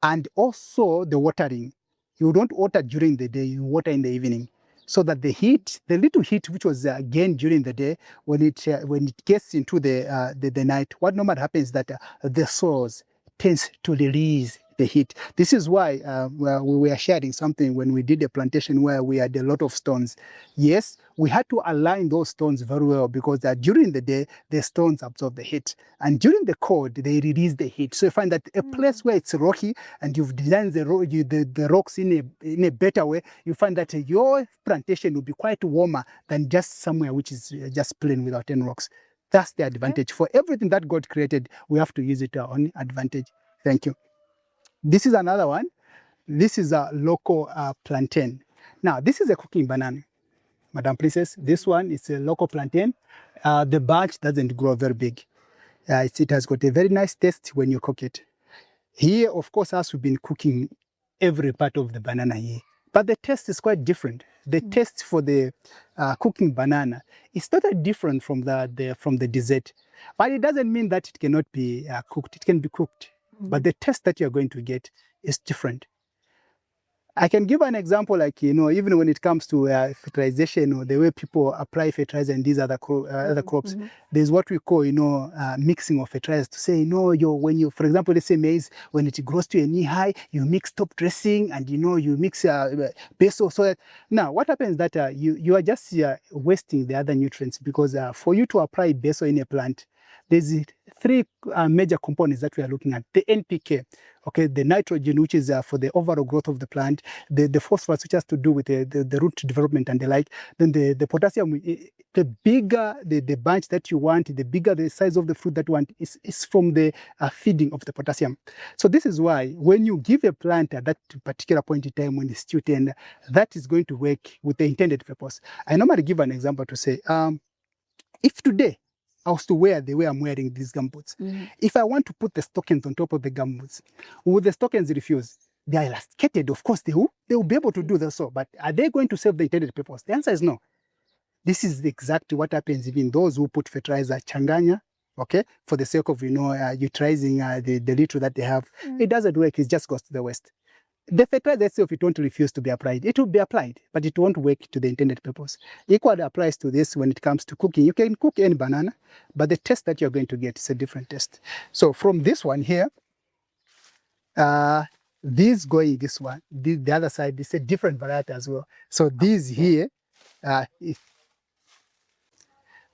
S2: and also the watering. You don't water during the day, you water in the evening. so that the heat, the little heat which was gained during the day, when it gets into the night, what normally happens is that the soils tends to release the heat. This is why we were sharing something when we did a plantation where we had a lot of stones. Yes, we had to align those stones very well because during the day, the stones absorb the heat. And during the cold, they release the heat. So you find that a place where it's rocky and you've designed the rocks in a better way, you find that your plantation will be quite warmer than just somewhere which is just plain without any rocks. That's the advantage. For everything that God created, we have to use it to our own advantage. Thank you. This is another one. This is a local plantain. Now, this is a cooking banana, Madam Princess. This one is a local plantain. The bunch doesn't grow very big. It has got a very nice taste when you cook it. Here, of course, as we've been cooking every part of the banana here, but the taste is quite different. The taste for the cooking banana is totally different from the dessert. But it doesn't mean that it cannot be cooked. It can be cooked. But the taste that you're going to get is different. I can give an example, like, even when it comes to fertilization or the way people apply fertilizer and these other crops, there's what we call, mixing of fertilizers to say, when you, for example, let's say maize, when it grows to a knee high, you mix top dressing and, you mix basil soil. Now, what happens is that you are just wasting the other nutrients because for you to apply basil in a plant, there's three major components that we are looking at. The NPK, okay, the nitrogen, which is for the overall growth of the plant, the phosphorus, which has to do with the root development and the like, then the potassium, the bigger the bunch that you want, the bigger the size of the fruit that you want, is from the feeding of the potassium. So this is why when you give a plant at that particular point in time when it's still tender, that is going to work with the intended purpose. I normally give an example to say, if today I was to wear the way I'm wearing these gumboots, if I want to put the stockings on top of the gumboots, will the stockings refuse? They are elasticated, of course they will be able to do that. So, but are they going to serve the intended purpose? The answer is no. This is exactly what happens even those who put fertilizer changanya, okay, for the sake of utilizing the little that they have. It doesn't work. It just goes to the waste. The fertilizer itself, it won't refuse to be applied. It will be applied, but it won't work to the intended purpose. Equally applies to this when it comes to cooking. You can cook any banana, but the taste that you're going to get is a different taste. So from this one here, this going this one, the other side is a different variety as well. So these here,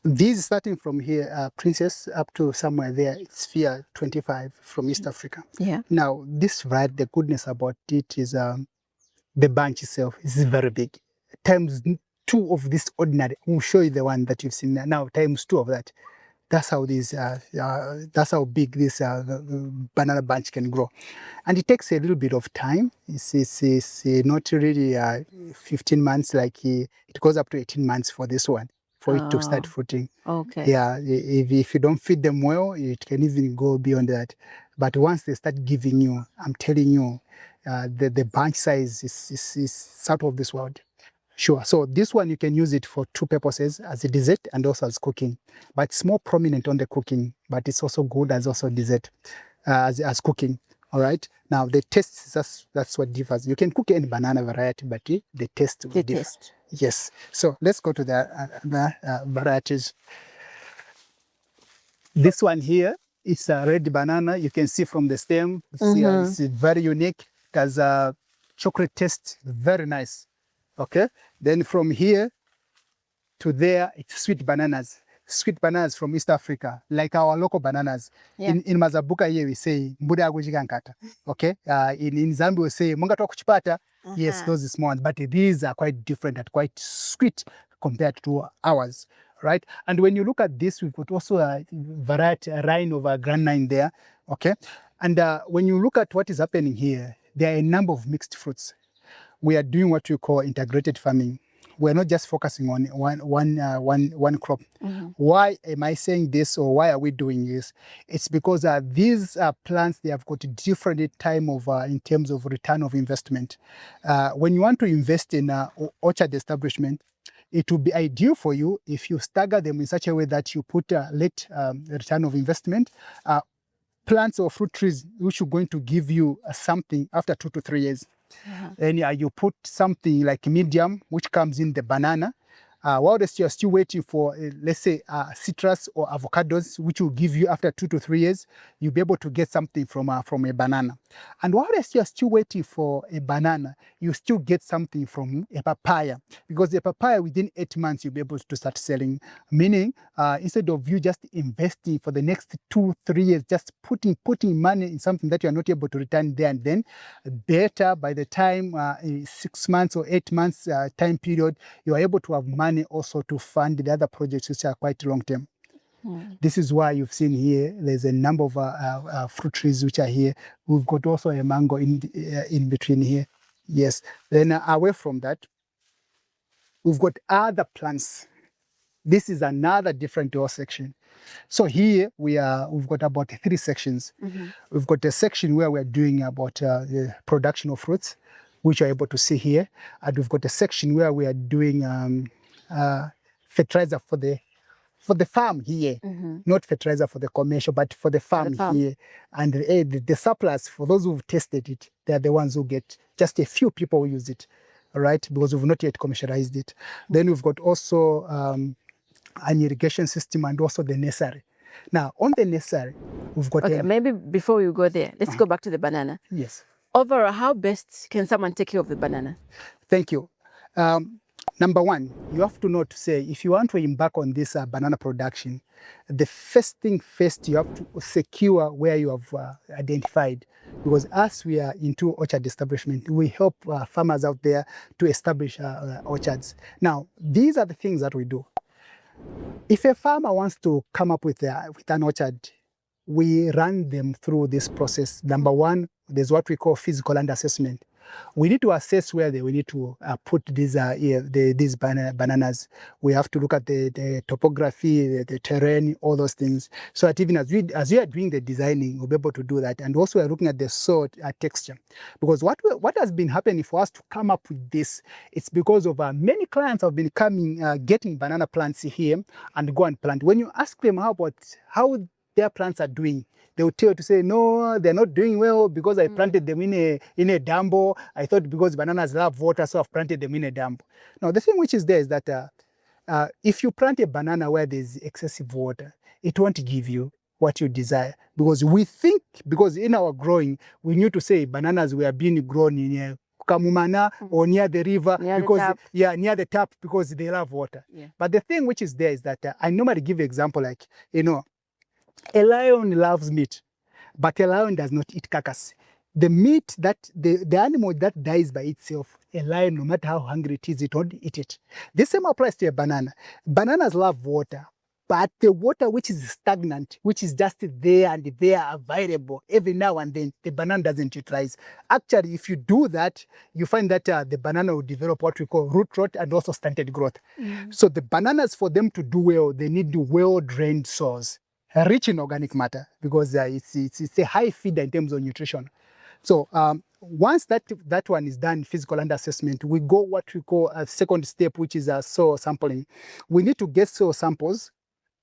S2: these starting from here, Princess, up to somewhere there, it's Sphere 25 from East Africa.
S1: Yeah.
S2: Now, this variety, the goodness about it is the bunch itself is very big. Times 2 of this ordinary. We'll show you the one that you've seen now, times 2 of that. That's how that's how big this banana bunch can grow. And it takes a little bit of time. It's not really 15 months, like it goes up to 18 months for this one, for it to start fruiting.
S1: Okay.
S2: Yeah, if you don't feed them well, it can even go beyond that. But once they start giving you, I'm telling you, the bunch size is out of this world. Sure. So this one, you can use it for 2 purposes, as a dessert and also as cooking. But it's more prominent on the cooking, but it's also good as also dessert, as cooking. All right. Now the taste, that's what differs. You can cook any banana variety, but the taste will differ. Taste. Yes. So let's go to the varieties. This one here is a red banana. You can see from the stem. It's very unique. It has a chocolate taste, very nice. Okay, then from here to there, it's sweet bananas. Sweet bananas from East Africa, like our local bananas. Yeah. In Mazabuka here we say mbuda agujigankata. Okay, in Zambia we say munga kuchipata. Yes, those are small ones, but these are quite different and quite sweet compared to ours, right? And when you look at this, we've got also a variety, a line of a Grand 9 there. Okay, and when you look at what is happening here, there are a number of mixed fruits. We are doing what we call integrated farming. We're not just focusing on one crop. Why am I saying this, or why are we doing this? It's because these plants, they have got a different time of in terms of return of investment. When you want to invest in orchard establishment, it would be ideal for you if you stagger them in such a way that you put a late return of investment. Plants or fruit trees which are going to give you something after 2 to 3 years. Then you put something like medium, which comes in the banana. While you're still waiting for, let's say, citrus or avocados, which will give you after 2 to 3 years, you'll be able to get something from a banana. And while you're still waiting for a banana, you still get something from a papaya, because the papaya within 8 months you'll be able to start selling. Meaning, instead of you just investing for the next 2, 3 years, just putting money in something that you're not able to return there and then, better by the time 6 months or 8 months time period, you are able to have money also to fund the other projects which are quite long term. This is why you've seen here, there's a number of fruit trees which are here. We've got also a mango in between here. Yes. Then away from that, we've got other plants. This is another different door section. So here we've got about 3 sections. We've got a section where we're doing about the production of fruits, which you're able to see here. And we've got a section where we are doing fertilizer for the farm here, not fertilizer for the commercial, but for the farm here. And the surplus, for those who've tested it, they're the ones who get, just a few people who use it, all right, because we've not yet commercialized it. Then we've got also an irrigation system and also the nursery. Now, on the nursery, we've got...
S1: Okay, maybe before we go there, let's go back to the banana.
S2: Yes.
S1: Overall, how best can someone take care of the banana?
S2: Thank you. Number one, you have to know to say, if you want to embark on this banana production, the first thing first, you have to secure where you have identified. Because as we are into orchard establishment, we help farmers out there to establish orchards. Now, these are the things that we do. If a farmer wants to come up with an orchard, we run them through this process. Number one, there's what we call physical land assessment. We need to assess where we need to put these bananas. We have to look at the topography, the terrain, all those things. So that even as we are doing the designing, we'll be able to do that. And also we're looking at the soil texture. Because what has been happening for us to come up with this, it's because of many clients have been coming, getting banana plants here and go and plant. When you ask them how their plants are doing, they will tell you to say, no, they're not doing well because I planted them in a dambo. I thought because bananas love water, so I've planted them in a dambo. Now, the thing which is there is that if you plant a banana where there's excessive water, it won't give you what you desire. Because because in our growing, we knew to say bananas were being grown in Kamumana or near the river, near the tap, because they love water. Yeah. But the thing which is there is that I normally give an example like, a lion loves meat, but a lion does not eat carcass. The meat that the animal that dies by itself, a lion, no matter how hungry it is, it won't eat it. The same applies to a banana. Bananas love water, but the water which is stagnant, which is just there and there available every now and then, the banana doesn't utilize. Actually, if you do that, you find that the banana will develop what we call root rot and also stunted growth. So the bananas, for them to do well, they need well-drained soils, rich in organic matter, because it's a high feeder in terms of nutrition. So once that one is done, physical land assessment, we go what we call a second step, which is soil sampling. We need to get soil samples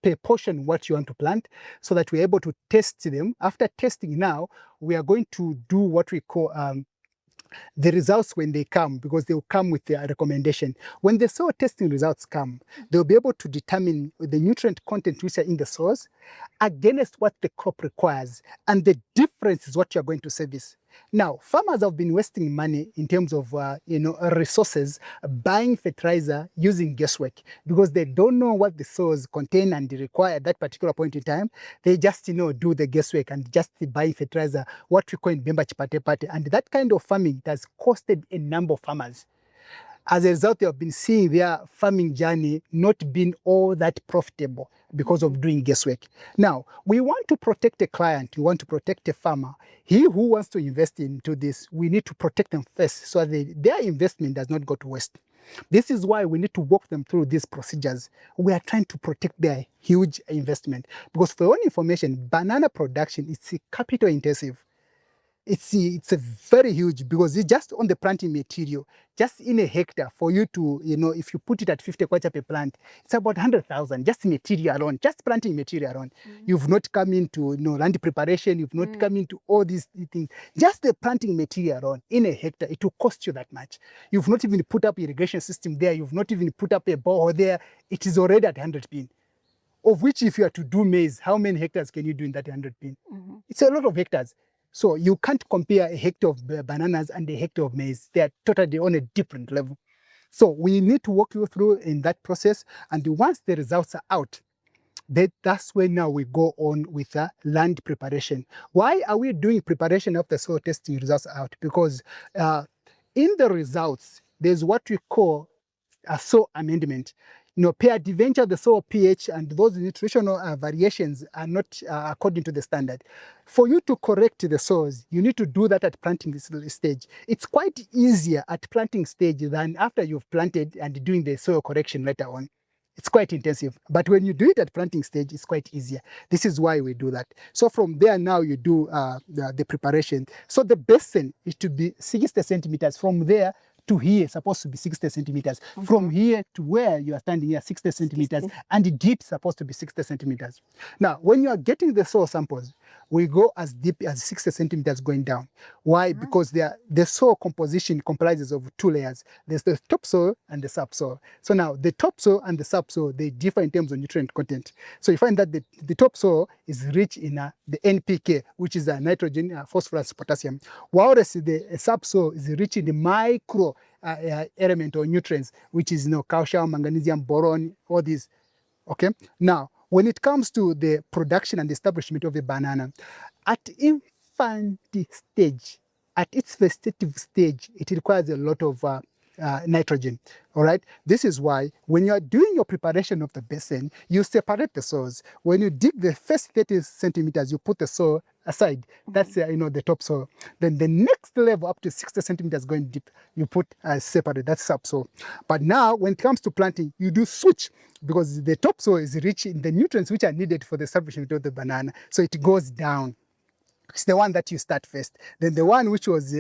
S2: per portion what you want to plant, so that we're able to test them. After testing now, we are going to do what we call the results when they come, because they will come with their recommendation. When the soil testing results come, they'll be able to determine the nutrient content which are in the soils against what the crop requires. And the difference is what you're going to service. Now, farmers have been wasting money in terms of resources, buying fertilizer using guesswork, because they don't know what the soils contain and require at that particular point in time. They just do the guesswork and just buy fertilizer, what we call in Bemba Chipate. And that kind of farming has costed a number of farmers. As a result, they have been seeing their farming journey not being all that profitable because of doing guesswork. Now, we want to protect a client, we want to protect a farmer. He who wants to invest into this, we need to protect them first so that their investment does not go to waste. This is why we need to walk them through these procedures. We are trying to protect their huge investment. Because for your own information, banana production is capital intensive. It's a very huge, because it's just on the planting material, just in a hectare, for you to, if you put it at 50 kwacha per plant, it's about 100,000 just material alone, just planting material alone. You've not come into land preparation, you've not come into all these things. Just the planting material alone in a hectare, it will cost you that much. You've not even put up irrigation system there, you've not even put up a borehole there. It is already at 100 pin. Of which, if you are to do maize, how many hectares can you do in that 100 pin? It's a lot of hectares. So you can't compare a hectare of bananas and a hectare of maize. They are totally on a different level. So we need to walk you through in that process. And once the results are out, that's when now we go on with land preparation. Why are we doing preparation of the soil testing results out? Because in the results, there's what we call a soil amendment. Per adventure, the soil pH and those nutritional variations are not according to the standard. For you to correct the soils, you need to do that at planting stage. It's quite easier at planting stage than after you've planted and doing the soil correction later on. It's quite intensive, but when you do it at planting stage, it's quite easier. This is why we do that. So from there now you do the preparation. So the basin is to be 60 centimeters. From there to here, supposed to be 60 centimeters. From here to where you are standing here, 60 centimeters. And the deep is supposed to be 60 centimeters. Now, when you are getting the soil samples, we go as deep as 60 centimeters going down. Why? Because the soil composition comprises of two layers. There's the topsoil and the subsoil. So now the topsoil and the subsoil, they differ in terms of nutrient content. So you find that the topsoil is rich in the NPK, which is nitrogen, phosphorus, potassium, whereas the subsoil is rich in the micro element or nutrients, which is calcium, magnesium, boron, all these. Okay. Now, when it comes to the production and establishment of a banana, at infant stage, at its vegetative stage, it requires a lot of nitrogen. All right. This is why when you are doing your preparation of the basin, you separate the soils. When you dig the first 30 centimeters, you put the soil aside. That's the topsoil. Then the next level up to 60 centimeters going deep, you put separate. That's subsoil. But now when it comes to planting, you do switch, because the topsoil is rich in the nutrients which are needed for the establishment of the banana. So it goes down. It's the one that you start first. Then the one which was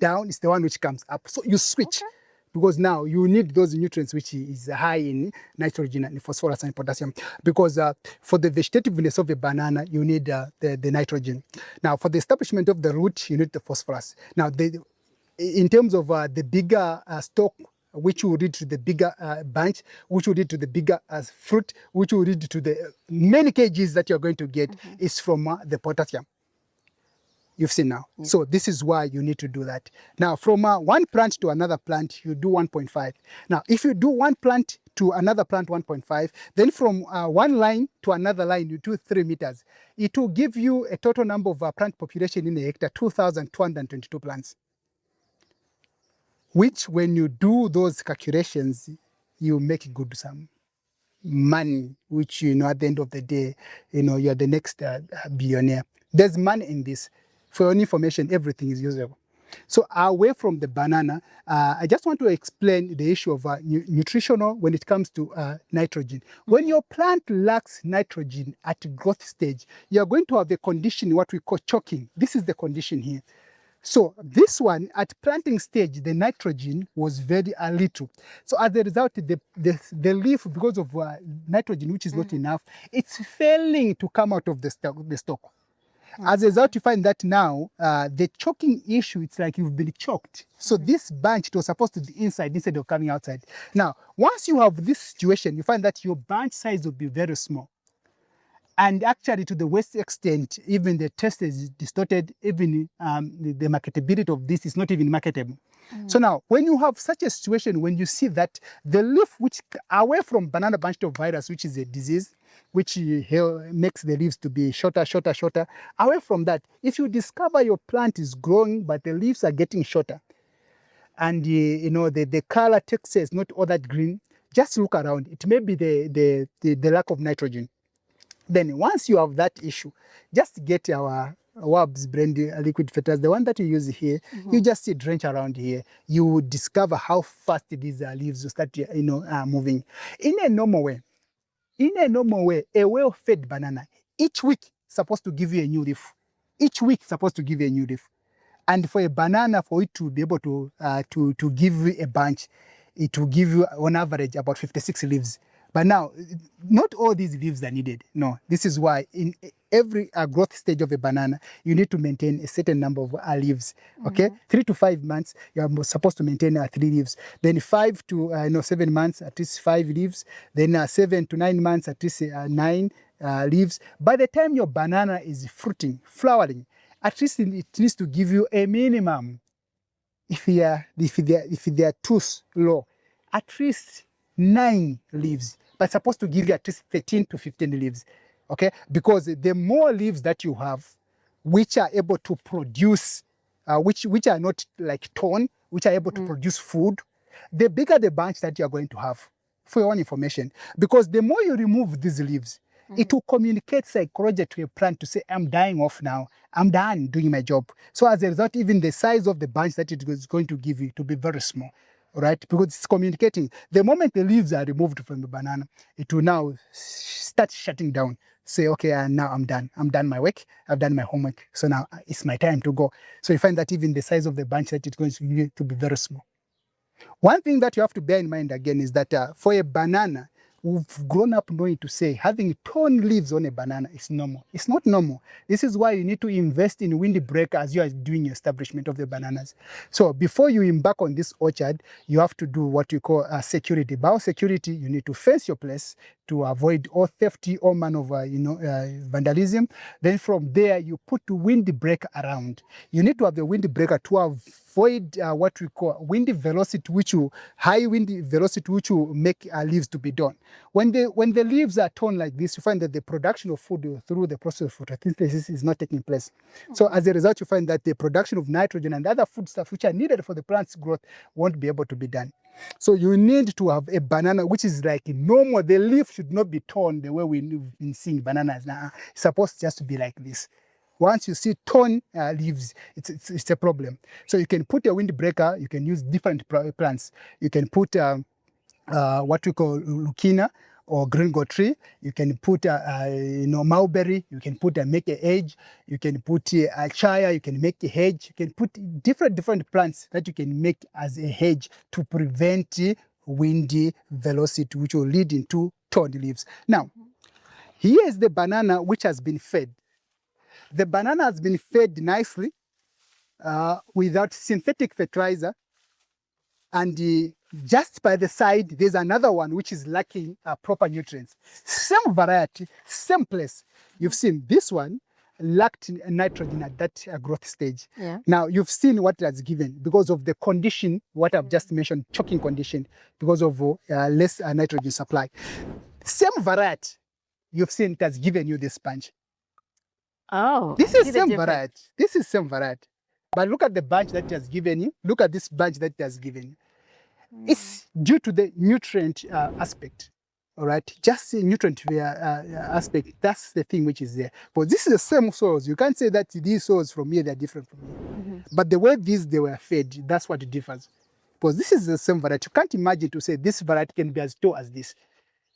S2: down is the one which comes up. So you switch. Okay. Because now you need those nutrients which is high in nitrogen and phosphorus and potassium. Because for the vegetativeness of a banana, you need the nitrogen. Now, for the establishment of the root, you need the phosphorus. Now, in terms of the bigger stalk, which will lead to the bigger bunch, which will lead to the bigger fruit, which will lead to the many kgs that you're going to get, is from the potassium. You've seen now. So this is why you need to do that. Now, from one plant to another plant, you do 1.5. Now, if you do one plant to another plant 1.5, then from one line to another line, you do 3 meters. It will give you a total number of plant population in a hectare, 2,222 plants. Which, when you do those calculations, you make good some money, which, at the end of the day, you're the next billionaire. There's money in this. For your information, everything is usable. So away from the banana, I just want to explain the issue of nutritional when it comes to nitrogen. When your plant lacks nitrogen at growth stage, you're going to have a condition, what we call choking. This is the condition here. So this one, at planting stage, the nitrogen was very little. So as a result, the leaf, because of nitrogen, which is not enough, it's failing to come out of the stalk. As a result, you find that now the choking issue, it's like you've been choked. So this bunch, it was supposed to be inside instead of coming outside. Now, once you have this situation, you find that your bunch size will be very small. And actually, to the worst extent, even the taste is distorted, even the marketability of this is not even marketable. So now, when you have such a situation, when you see that the leaf, which away from banana bunch top virus, which is a disease, which makes the leaves to be shorter, away from that, if you discover your plant is growing, but the leaves are getting shorter, and the color texture is not all that green, just look around. It may be the lack of nitrogen. Then once you have that issue, just get our WABS brand liquid fertilizer, the one that you use here. You just drench around here. You will discover how fast these leaves will start moving. In a normal way, a well-fed banana, each week supposed to give you a new leaf. Each week supposed to give you a new leaf. And for a banana, for it to be able to give you a bunch, it will give you on average about 56 leaves. But now, not all these leaves are needed. No, this is why in every growth stage of a banana, you need to maintain a certain number of leaves. Okay, 3 to 5 months, you are supposed to maintain 3 leaves. Then 5 to 7 months, at least 5 leaves. Then 7 to 9 months, at least 9 leaves. By the time your banana is fruiting, flowering, at least it needs to give you a minimum. If they are too low, at least 9 leaves, but supposed to give you at least 13 to 15 leaves, okay? Because the more leaves that you have, which are able to produce, which are not like torn, which are able to produce food, the bigger the bunch that you are going to have, for your own information. Because the more you remove these leaves, it will communicate psychologically to a plant to say, I'm dying off now. I'm done doing my job. So as a result, even the size of the bunch that it is going to give you to be very small, right? Because it's communicating. The moment the leaves are removed from the banana, it will now start shutting down. Say, okay, now I'm done. I'm done my work. I've done my homework. So now it's my time to go. So you find that even the size of the bunch that it's going to give you to be very small. One thing that you have to bear in mind again is that for a banana, we've grown up knowing to say having torn leaves on a banana is normal. It's not normal. This is why you need to invest in windbreak as you are doing your establishment of the bananas. So before you embark on this orchard, you have to do what you call security. Biosecurity, you need to fence your place to avoid all theft, all manner of vandalism. Then from there, you put the windbreak around. You need to have the windbreaker to avoid what we call wind velocity, high wind velocity, which will make leaves to be done. When the leaves are torn like this, you find that the production of food through the process of photosynthesis is not taking place. So as a result, you find that the production of nitrogen and other foodstuffs which are needed for the plant's growth won't be able to be done. So you need to have a banana which is like normal. The leaf should not be torn the way we've been seeing bananas now. It's supposed just to be like this. Once you see torn leaves, it's a problem. So you can put a windbreaker. You can use different plants. You can put what we call lucina or green gourd tree. You can put mulberry. You can put make a hedge. You can put a chaya. You can make a hedge. You can put different plants that you can make as a hedge to prevent windy velocity, which will lead into torn leaves. Now, here is the banana which has been fed. The banana has been fed nicely without synthetic fertilizer, and just by the side, there's another one which is lacking proper nutrients. Same variety, same place. You've seen this one lacked nitrogen at that growth stage.
S1: Yeah.
S2: Now, you've seen what it has given because of the condition, what I've just mentioned, choking condition, because of less nitrogen supply. Same variety, you've seen it has given you this bunch.
S1: Oh,
S2: This is same variety. This is same variety. But look at the bunch that it has given you. Look at this bunch that it has given you. It's due to the nutrient aspect. All right, just the nutrient aspect. That's the thing which is there. But this is the same soils. You can't say that these soils from here they're different from here. But the way they were fed, that's what it differs. Because this is the same variety. You can't imagine to say this variety can be as tall as this.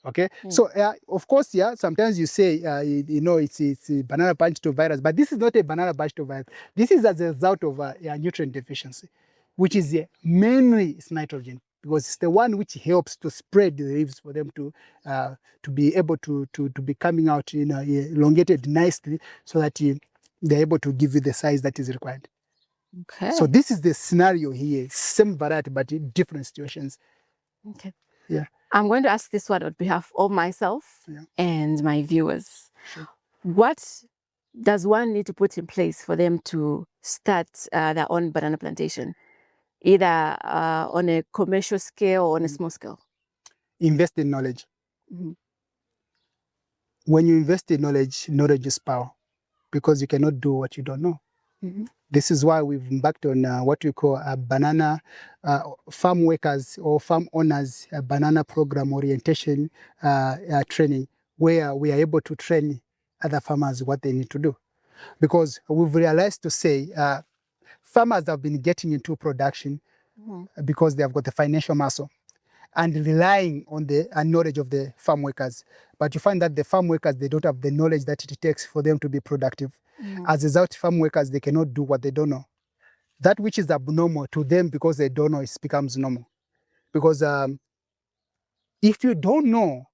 S2: Okay, so of course, sometimes you say, it's a banana bunch to virus, but this is not a banana bunch to virus. This is as a result of nutrient deficiency, which is mainly it's nitrogen, because it's the one which helps to spread the leaves for them to be able to be coming out, elongated nicely, so that they're able to give you the size that is required.
S1: Okay.
S2: So this is the scenario here, same variety, but in different situations.
S1: Okay.
S2: Yeah.
S1: I'm going to ask this one on behalf of myself and my viewers.
S2: Sure.
S1: What does one need to put in place for them to start their own banana plantation, either on a commercial scale or on a small scale?
S2: Invest in knowledge. When you invest in knowledge, knowledge is power, because you cannot do what you don't know. This is why we've embarked on what we call a banana farm workers or farm owners banana program orientation training, where we are able to train other farmers what they need to do. Because we've realized to say farmers have been getting into production because they have got the financial muscle and relying on the knowledge of the farm workers. But you find that the farm workers, they don't have the knowledge that it takes for them to be productive. As a result, farm workers, they cannot do what they don't know. That which is abnormal to them, because they don't know, it becomes normal. Because if you don't know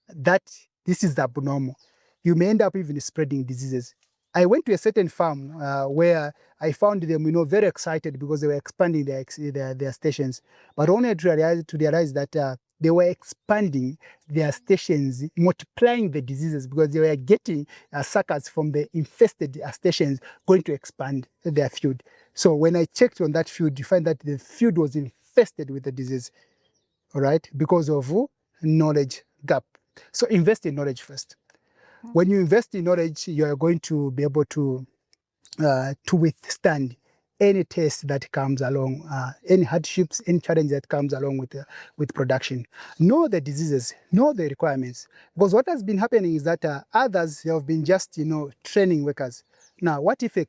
S2: that this is abnormal, you may end up even spreading diseases. I went to a certain farm where I found them, very excited because they were expanding their stations, but only to realize that they were expanding their stations, multiplying the diseases, because they were getting suckers from the infested stations going to expand their field. So when I checked on that field, you find that the field was infested with the disease, all right, because of knowledge gap. So invest in knowledge first. When you invest in knowledge, you are going to be able to withstand any test that comes along, any hardships, any challenge that comes along with production. Know the diseases, know the requirements. Because what has been happening is that others have been just, training workers. Now, what if a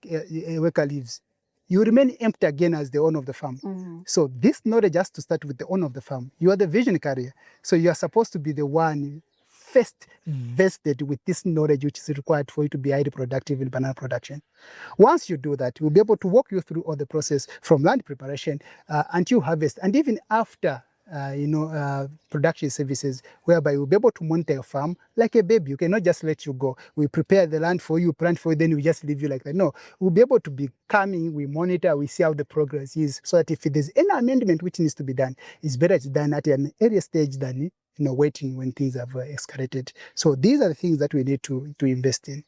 S2: worker leaves? You remain empty again as the owner of the farm. So this knowledge has to start with the owner of the farm. You are the vision carrier. So you are supposed to be the one first vested with this knowledge which is required for you to be highly productive in banana production. Once you do that, we'll be able to walk you through all the process from land preparation until harvest, and even after production services, whereby we'll be able to monitor your farm like a baby. You cannot just let you go. We prepare the land for you, plant for you, then we just leave you like that. No, we'll be able to be coming, we monitor, we see how the progress is, so that if there's any amendment which needs to be done, it's better it's done at an earlier stage than waiting when things have escalated. So these are the things that we need to invest in.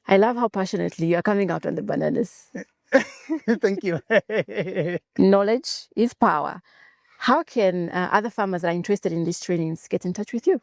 S1: I love how passionately you are coming out on the bananas.
S2: Thank you.
S1: Knowledge is power. How can other farmers that are interested in these trainings get in touch with you?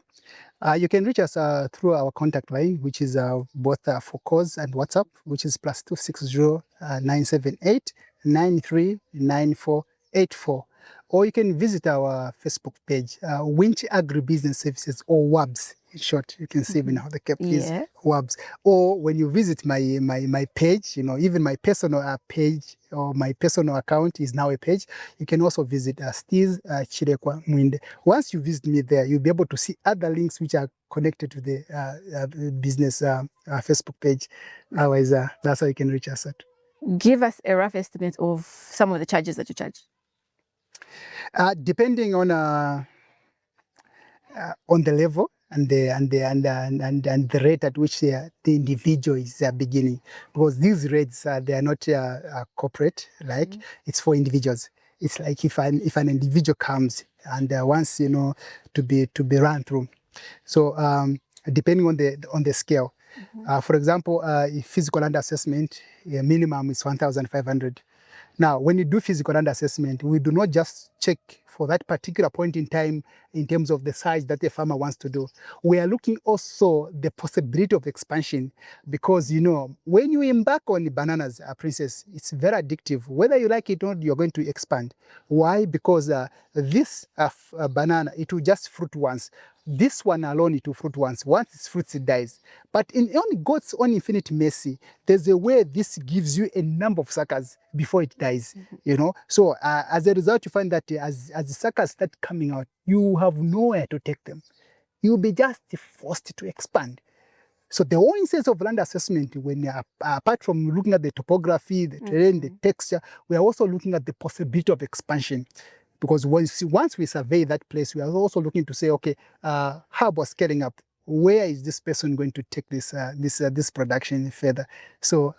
S2: You can reach us through our contact line, which is both for calls and WhatsApp, which is +260 978 939484. Or you can visit our Facebook page, Winch Agribusiness Services, or WABS. In short, you can see even how the cap is WABS. Or when you visit my page, even my personal page or my personal account is now a page. You can also visit Stiz Chirekwa Mwinde. Once you visit me there, you'll be able to see other links which are connected to the business Facebook page. Otherwise, that's how you can reach us at.
S1: Give us a rough estimate of some of the charges that you charge.
S2: Depending on the level and the rate at which the individual is beginning, because these rates they are not corporate, like it's for individuals. It's like if an individual comes and wants to be run through. So depending on the scale, for example, physical land assessment, minimum is 1,500. Now, when you do physical land assessment, we do not just check for that particular point in time in terms of the size that the farmer wants to do. We are looking also the possibility of expansion, because when you embark on bananas, Princess, it's very addictive. Whether you like it or not, you're going to expand. Why? Because this banana, it will just fruit once. This one alone, it will fruit once. Once it fruits, it dies. But in God's own infinite mercy, there's a way this gives you a number of suckers before it dies. So as a result, you find that as the suckers start coming out, you have nowhere to take them. You'll be just forced to expand. So the whole sense of land assessment, when apart from looking at the topography, the terrain, the texture, we are also looking at the possibility of expansion. Because once we survey that place, we are also looking to say, okay, how about scaling up? Where is this person going to take this production further? So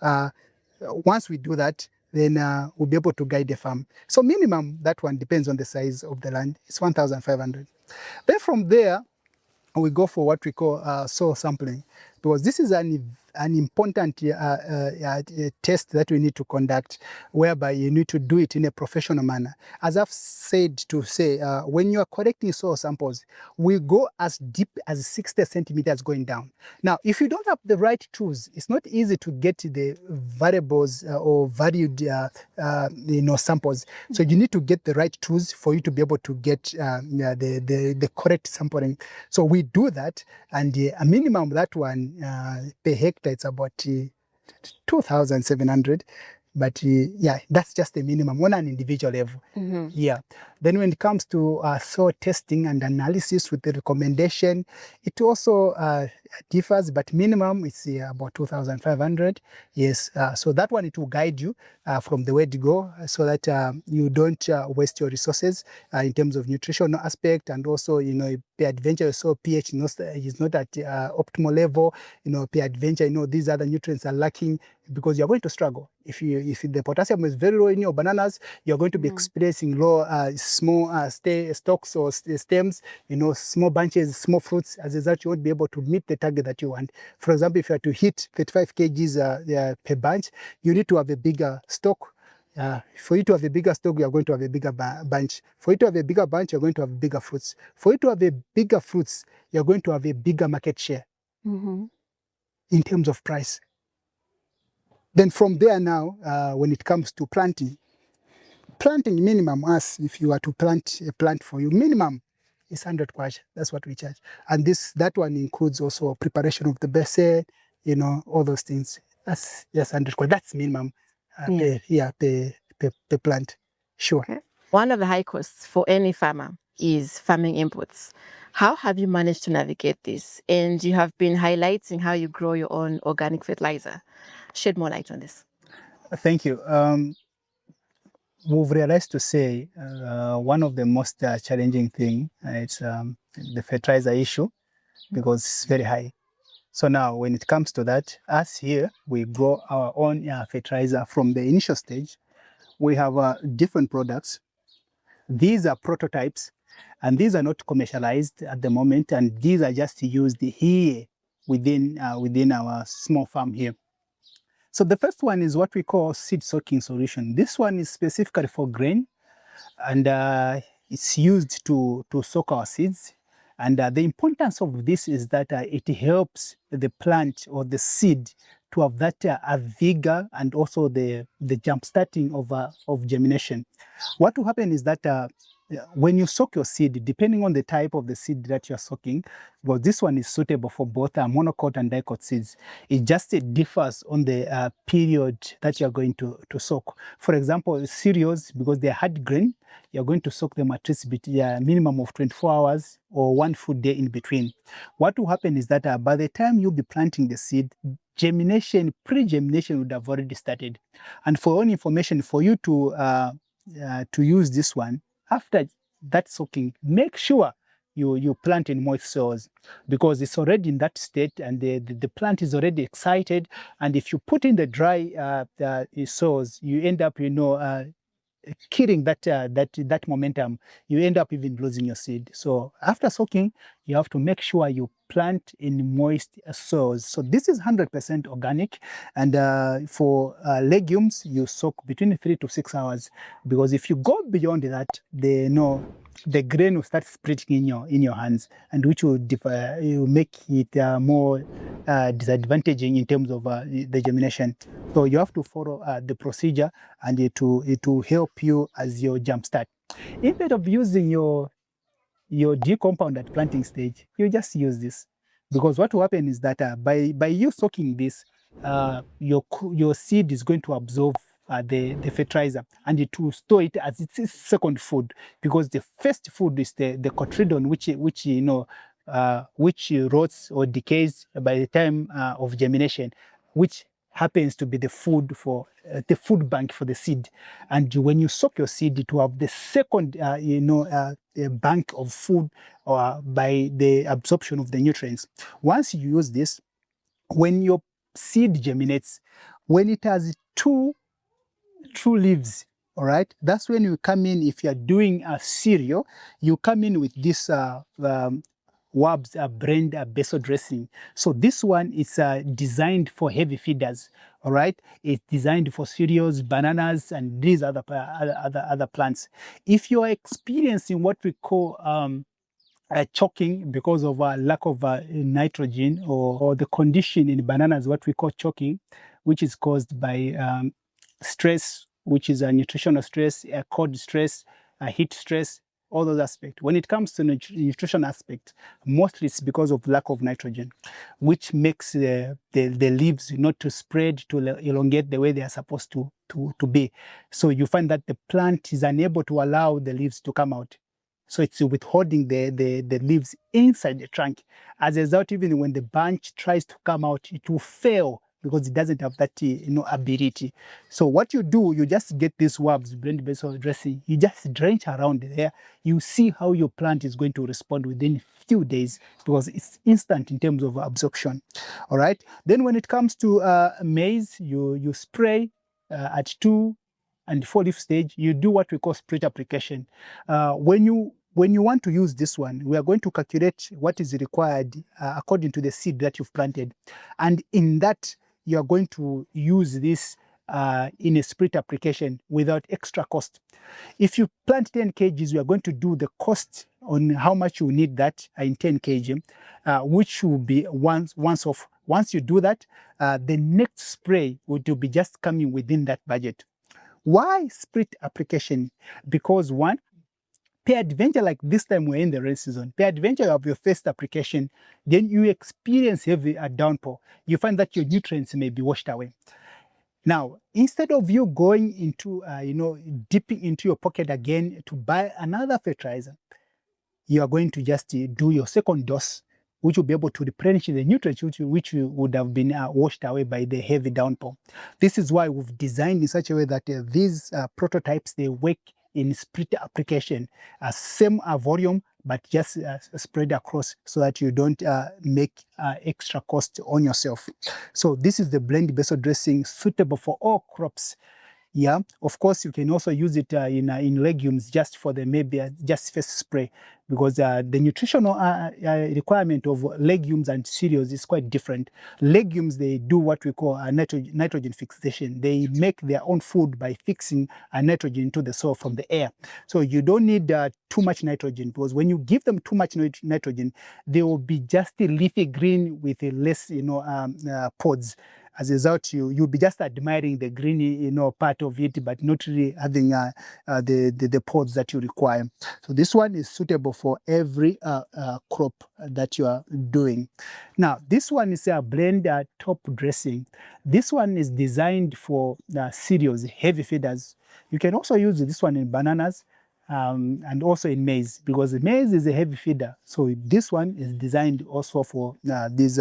S2: once we do that, then we'll be able to guide the farm. So minimum, that one depends on the size of the land, it's 1,500. Then from there, we go for what we call soil sampling, because this is an important test that we need to conduct, whereby you need to do it in a professional manner. As I've said when you are collecting soil samples, we go as deep as 60 centimeters going down. Now, if you don't have the right tools, it's not easy to get the variables or valued samples. So you need to get the right tools for you to be able to get the correct sampling. So we do that, and a minimum of that one per hectare, it's about 2,700. But yeah, that's just the minimum on an individual level. Yeah. Then when it comes to soil testing and analysis with the recommendation, it also differs, but minimum is about 2,500. Yes. So that one, it will guide you from the way to go so that you don't waste your resources in terms of nutritional aspect, and also, peradventure, so pH is not at optimal level, peradventure, these other nutrients are lacking, because you're going to struggle. If the potassium is very low in your bananas, you're going to be experiencing low, small stalks or stems, small bunches, small fruits. As a result, you won't be able to meet the target that you want. For example, if you are to hit 35 kgs per bunch, you need to have a bigger stalk. For you to have a bigger stalk, you are going to have a bigger bunch. For you to have a bigger bunch, you're going to have bigger fruits. For you to have a bigger fruits, you're going to have a bigger market share in terms of price. Then from there now, when it comes to planting minimum, as if you are to plant a plant for you, minimum is 100 kwacha. That's what we charge. And that one includes also preparation of the basin, all those things. That's just 100 kwacha. That's minimum per plant. Sure.
S1: Okay. One of the high costs for any farmer is farming inputs. How have you managed to navigate this? And you have been highlighting how you grow your own organic fertilizer. Shed more light on this.
S2: Thank you. We've realized to say one of the most challenging thing is the fertilizer issue, because it's very high. So now when it comes to that, us here, we grow our own fertilizer from the initial stage. We have different products. These are prototypes, and these are not commercialized at the moment, and these are just used here within our small farm here. So the first one is what we call seed soaking solution. This one is specifically for grain, and it's used to soak our seeds. And the importance of this is that it helps the plant or the seed to have that vigor, and also the jump starting of germination. What will happen is that when you soak your seed, depending on the type of the seed that you're soaking, well, this one is suitable for both monocot and dicot seeds. It just differs on the period that you're going to soak. For example, cereals, because they're hard grain, you're going to soak them at least a minimum of 24 hours or one food day in between. What will happen is that by the time you'll be planting the seed, germination, pre-germination would have already started. And for your own information, for you to use this one, after that soaking, make sure you plant in moist soils, because it's already in that state, and the plant is already excited. And if you put in the dry soils, you end up, killing that momentum. You end up even losing your seed. So after soaking, you have to make sure you plant in moist soils. So this is 100% organic, and for legumes, you soak between 3 to 6 hours, because if you go beyond that, the grain will start splitting in your hands, and which will make it more disadvantaging in terms of the germination. So you have to follow the procedure, and it will help you as your jumpstart. Instead of using your D compound at planting stage, you just use this, because what will happen is that by you soaking this, your seed is going to absorb the fertilizer, and it will store it as its second food, because the first food is the cotridon, which rots or decays by the time of germination, which happens to be the food for the food bank for the seed. And when you soak your seed, it will have the second bank of food by the absorption of the nutrients. Once you use this, when your seed germinates, when it has two true leaves, all right, that's when you come in. If you're doing a cereal, you come in with this WABS brand basal dressing. So this one is designed for heavy feeders. All right, it's designed for cereals, bananas, and these other plants. If you are experiencing what we call choking because of lack of nitrogen, or the condition in bananas, what we call choking, which is caused by stress, which is a nutritional stress, cold stress, heat stress, all those aspects. When it comes to nutrition aspect, mostly it's because of lack of nitrogen, which makes the leaves not to spread, to elongate the way they are supposed to be. So you find that the plant is unable to allow the leaves to come out. So it's withholding the leaves inside the trunk. As a result, even when the branch tries to come out, it will fail because it doesn't have that ability. So what you do, you just get this WABS, blend basal dressing, you just drench around there. You see how your plant is going to respond within few days because it's instant in terms of absorption. All right. Then when it comes to maize, you spray at 2 and 4 leaf stage. You do what we call split application. When you want to use this one, we are going to calculate what is required according to the seed that you've planted, and in that you are going to use this in a split application without extra cost. If you plant 10 kgs, we are going to do the cost on how much you need that in 10 kg, which will be once off. Once you do that, the next spray will be just coming within that budget. Why split application? Because one, peradventure, like this time we're in the rain season, peradventure of your first application, then you experience heavy downpour. You find that your nutrients may be washed away. Now, instead of you going into, dipping into your pocket again to buy another fertilizer, you are going to just do your second dose, which will be able to replenish the nutrients which would have been washed away by the heavy downpour. This is why we've designed in such a way that these prototypes, they work in split application, same volume, but just spread across so that you don't make extra cost on yourself. So this is the blend basal dressing suitable for all crops. Yeah, of course, you can also use it in legumes just for the maybe just first spray, because the nutritional requirement of legumes and cereals is quite different. Legumes, they do what we call a nitrogen fixation. They make their own food by fixing nitrogen into the soil from the air. So you don't need too much nitrogen, because when you give them too much nitrogen, they will be just a leafy green with a less, pods. As a result, you'll be just admiring the green, part of it, but not really having the pods that you require. So this one is suitable for every crop that you are doing. Now, this one is a blend top dressing. This one is designed for cereals, heavy feeders. You can also use this one in bananas. And also in maize, because the maize is a heavy feeder. So this one is designed also for these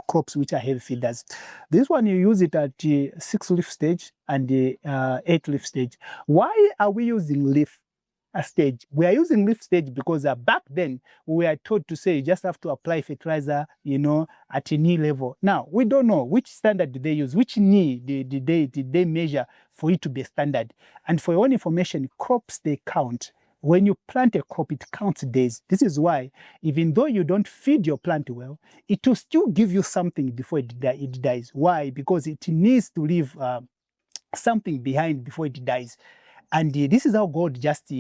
S2: crops which are heavy feeders. This one, you use it at the 6 leaf stage and the 8 leaf stage. Why are we using leaf stage? We are using leaf stage because back then we were told to say you just have to apply fertilizer, at a knee level. Now we don't know which standard did they use, which knee did they measure for it to be standard. And for your own information, crops, they count. When you plant a crop, it counts days. This is why, even though you don't feed your plant well, it will still give you something before it dies. Why? Because it needs to leave something behind before it dies. And this is how God just,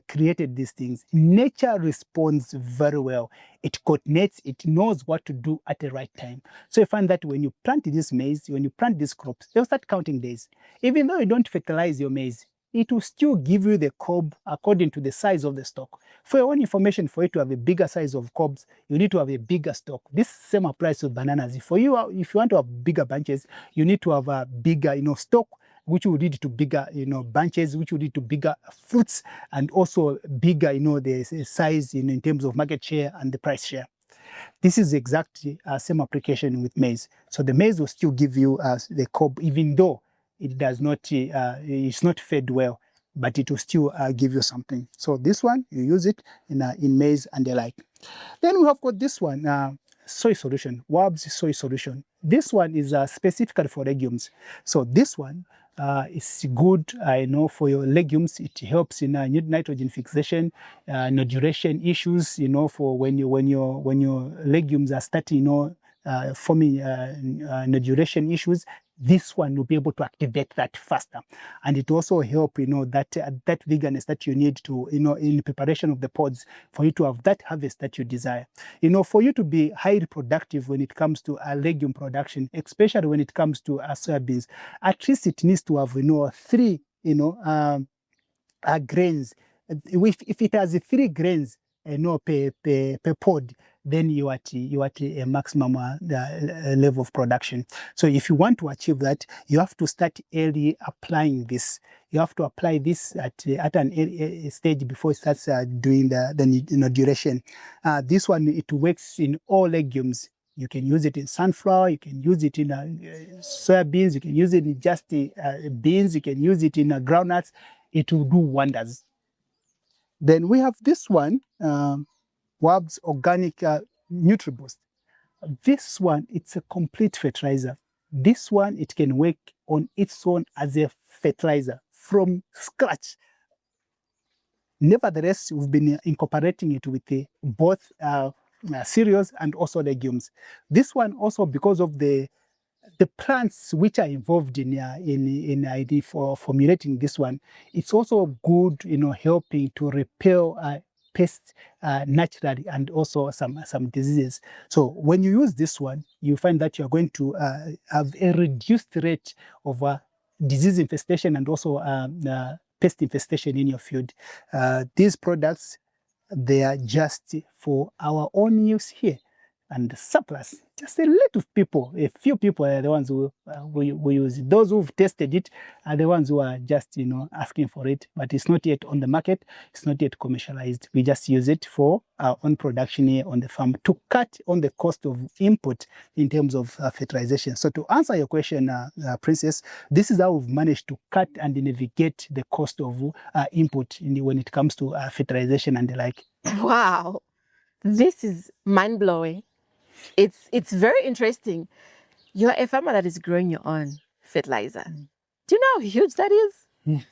S2: created these things. Nature responds very well. It coordinates, it knows what to do at the right time. So you find that when you plant this maize, when you plant these crops, they'll start counting days. Even though you don't fertilize your maize, it will still give you the cob according to the size of the stalk. For your own information, for you to have a bigger size of cobs, you need to have a bigger stalk. This same applies to bananas. If you want to have bigger bunches, you need to have a bigger, stalk, which will lead to bigger, bunches, which will lead to bigger fruits, and also bigger, the size in terms of market share and the price share. This is exactly same application with maize. So the maize will still give you the cob, even though it does not, it's not fed well, but it will still give you something. So this one, you use it in maize and the like. Then we have got this one, soy solution, WABS soy solution. This one is specifically for legumes. So this one is good, for your legumes. It helps in nitrogen fixation, nodulation issues, for when your legumes are starting, forming nodulation issues. This one will be able to activate that faster, and it also help that vigorness that you need to in preparation of the pods for you to have that harvest that you desire. For you to be highly productive when it comes to legume production, especially when it comes to soybeans, at least it needs to have 3 grains If it has 3 grains, per pod, then you are at a maximum level of production. So if you want to achieve that, you have to start early applying this. You have to apply this at an stage before it starts doing the duration. This one, it works in all legumes. You can use it in sunflower, you can use it in soybeans, you can use it in just beans, you can use it in groundnuts. It will do wonders. Then we have this one, WABS Organic NutriBoost. This one, it's a complete fertilizer. This one, it can work on its own as a fertilizer from scratch. Nevertheless, we've been incorporating it with both cereals and also legumes. This one also, because of the plants which are involved in ID for formulating this one, it's also good, helping to repel pests naturally and also some diseases. So when you use this one, you find that you're going to have a reduced rate of disease infestation and also pest infestation in your field. These products, they are just for our own use here. And the surplus, just a few people are the ones who use it. Those who've tested it are the ones who are just, asking for it, but it's not yet on the market. It's not yet commercialized. We just use it for our own production here on the farm to cut on the cost of input in terms of fertilization. So to answer your question, Princess, this is how we've managed to cut and navigate the cost of input when it comes to fertilization and the like.
S1: Wow, this is mind-blowing. It's very interesting. You're a farmer that is growing your own fertilizer. Do you know how huge that is?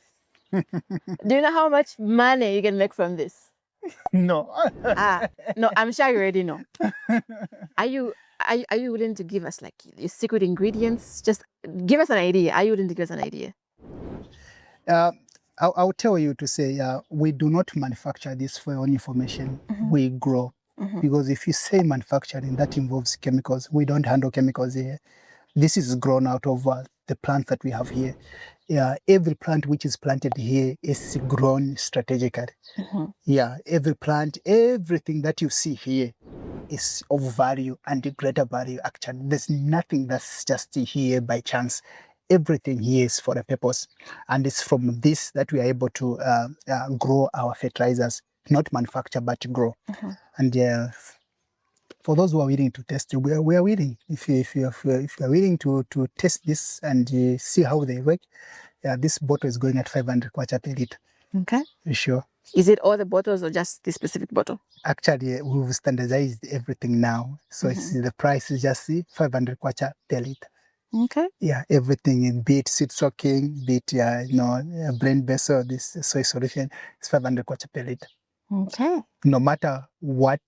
S1: Do you know how much money you can make from this?
S2: No.
S1: No, I'm sure you already know. Are you willing to give us like your secret ingredients? Just give us an idea. Are you willing to give us an idea?
S2: I'll tell you to say, we do not manufacture this for your own information. We grow. Because if you say manufacturing, that involves chemicals. We don't handle chemicals here. This is grown out of the plants that we have here. Every plant which is planted here is grown strategically. Yeah, every plant, everything that you see here is of value and greater value, actually. There's nothing that's just here by chance. Everything here is for a purpose. And it's from this that we are able to grow our fertilizers. Not manufacture, but grow. And for those who are willing to test, we are willing. If you are willing to test this and see how they work, this bottle is going at 500 kwacha per liter.
S1: Okay.
S2: Sure.
S1: Is it all the bottles or just this specific bottle?
S2: Actually, we've standardized everything now. So it's, the price is just 500 kwacha per liter.
S1: Okay.
S2: Yeah, everything, be it seed soaking, be it blend vessel, this soy solution, it's 500 kwacha per liter.
S1: Okay.
S2: No matter what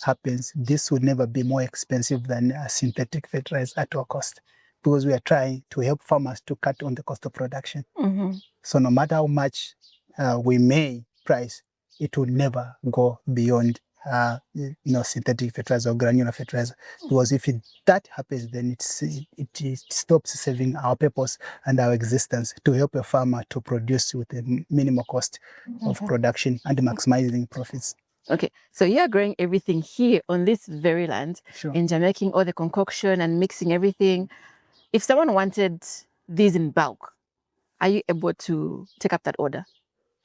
S2: happens, this will never be more expensive than a synthetic fertilizer at our cost, because we are trying to help farmers to cut on the cost of production. So no matter how much we may price, it will never go beyond synthetic fertilizer or granular fertilizer, because if that happens, then it stops serving our purpose and our existence to help a farmer to produce with a minimal cost of production and maximizing profits.
S1: Okay, so you're growing everything here on this very land,
S2: Sure.
S1: and you're making all the concoction and mixing everything. If someone wanted these in bulk, are you able to take up that order?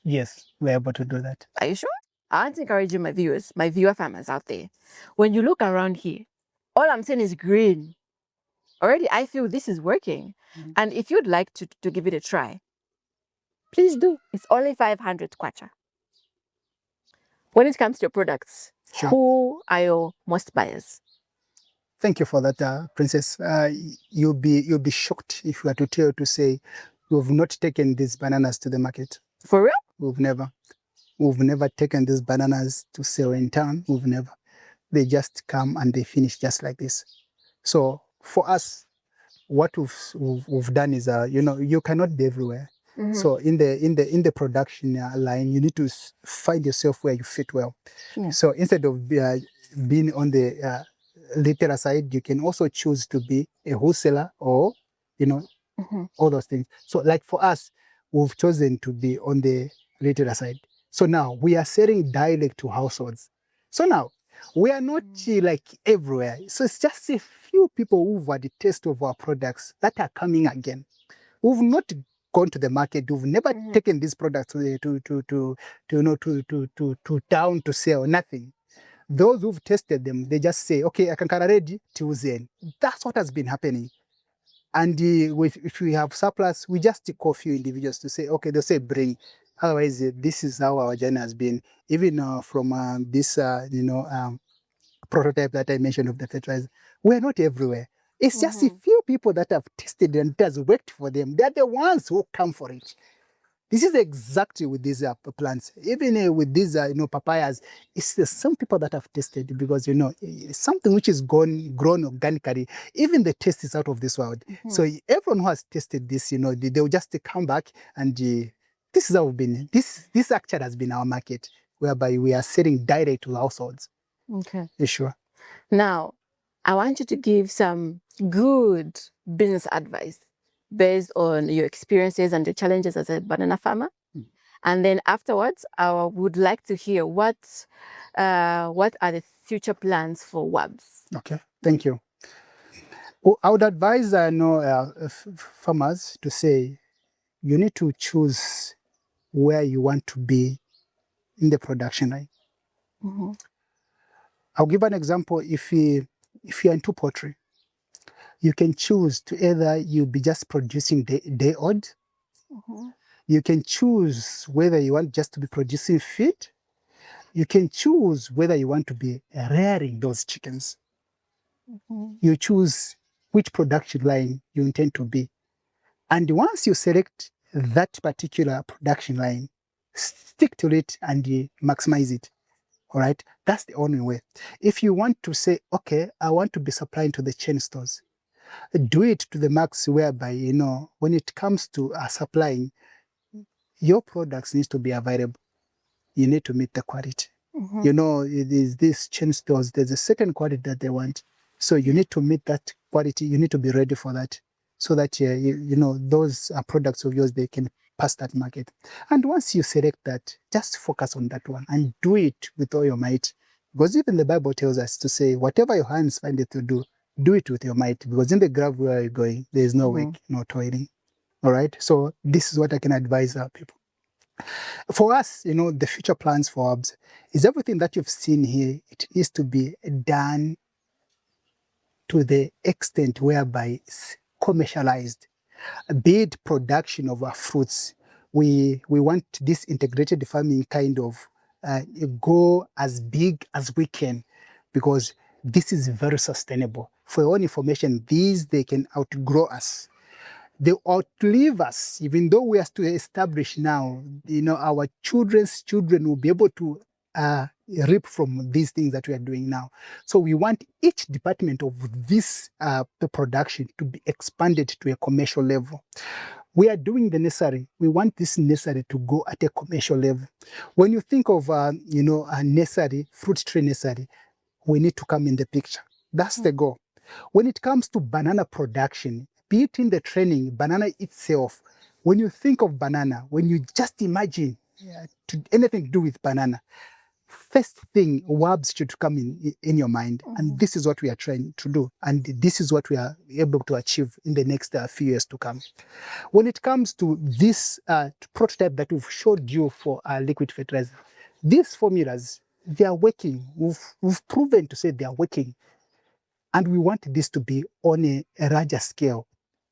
S2: Yes, we're able to do that.
S1: Are you sure? I want to encourage you, my viewer farmers out there. When you look around here, all I'm saying is green. Already, I feel this is working. And if you'd like to give it a try, please do. It's only 500 kwacha. When it comes to your products,
S2: Sure.
S1: Who are your most buyers?
S2: Thank you for that, Princess. You'll be shocked if we were to tell you to say we've not taken these bananas to the market.
S1: For real?
S2: We've never taken these bananas to sell in town. We've never. They just come and they finish just like this. So for us, what we've done is, you cannot be everywhere. So in the production line, you need to find yourself where you fit well.
S1: Yeah.
S2: So instead of being on the retailer side, you can also choose to be a wholesaler or, all those things. So like for us, we've chosen to be on the retailer side. So now we are selling direct to households. So now we are not like everywhere. So it's just a few people who've had the taste of our products that are coming again. Who've not gone to the market, who've never taken these products to town to sell, nothing. Those who've tested them, they just say, okay, I can carry ready till then. That's what has been happening. And if we have surplus, we just call a few individuals to say, okay, they'll say bring. Otherwise, this is how our journey has been. Even from this, prototype that I mentioned of the fertilizer, we're not everywhere. It's just a few people that have tested and it has worked for them. They're the ones who come for it. This is exactly with these plants. Even with these, papayas, it's the same people that have tested because, something which is grown organically, even the taste is out of this world. So everyone who has tested this, they'll just come back and this is how we've been. This actually has been our market, whereby we are selling direct to households.
S1: Okay.
S2: Yeah, sure.
S1: Now, I want you to give some good business advice based on your experiences and the challenges as a banana farmer. And then afterwards, I would like to hear what are the future plans for WABS?
S2: Okay, thank you. I would advise farmers to say, you need to choose where you want to be in the production line. I'll give an example. If you're into poultry, you can choose to either you be just producing day odd. You can choose whether you want just to be producing feed. You can choose whether you want to be rearing those chickens. You choose which production line you intend to be. And once you select that particular production line, stick to it and maximize it. All right, that's the only way. If you want to say, okay, I want to be supplying to the chain stores, do it to the max, whereby, when it comes to supplying, your products needs to be available. You need to meet the quality. It is these chain stores, there's a certain quality that they want. So you need to meet that quality. You need to be ready for that, so that those products of yours, they can pass that market. And once you select that, just focus on that one and do it with all your might. Because even the Bible tells us to say, whatever your hands find it to do it with your might. Because in the grave where you're going, there is no work, no toiling. All right. So this is what I can advise our people. For us, the future plans for WABS is everything that you've seen here. It needs to be done to the extent whereby it's commercialized. Be it production of our fruits. We want this integrated farming kind of go as big as we can, because this is very sustainable. For your own information, they can outgrow us. They outlive us. Even though we are still established now, our children's children will be able to reap from these things that we are doing now. So we want each department of this the production to be expanded to a commercial level. We are doing the necessary. We want this necessary to go at a commercial level. When you think of a necessary, fruit tree necessary, we need to come in the picture. That's the goal. When it comes to banana production, be it in the training, banana itself, when you think of banana, when you just imagine anything to do with banana, first thing, WABS should come in your mind. And this is what we are trying to do. And this is what we are able to achieve in the next few years to come. When it comes to this prototype that we've showed you for liquid fertilizer, these formulas, they are working. We've proven to say they are working. And we want this to be on a larger scale,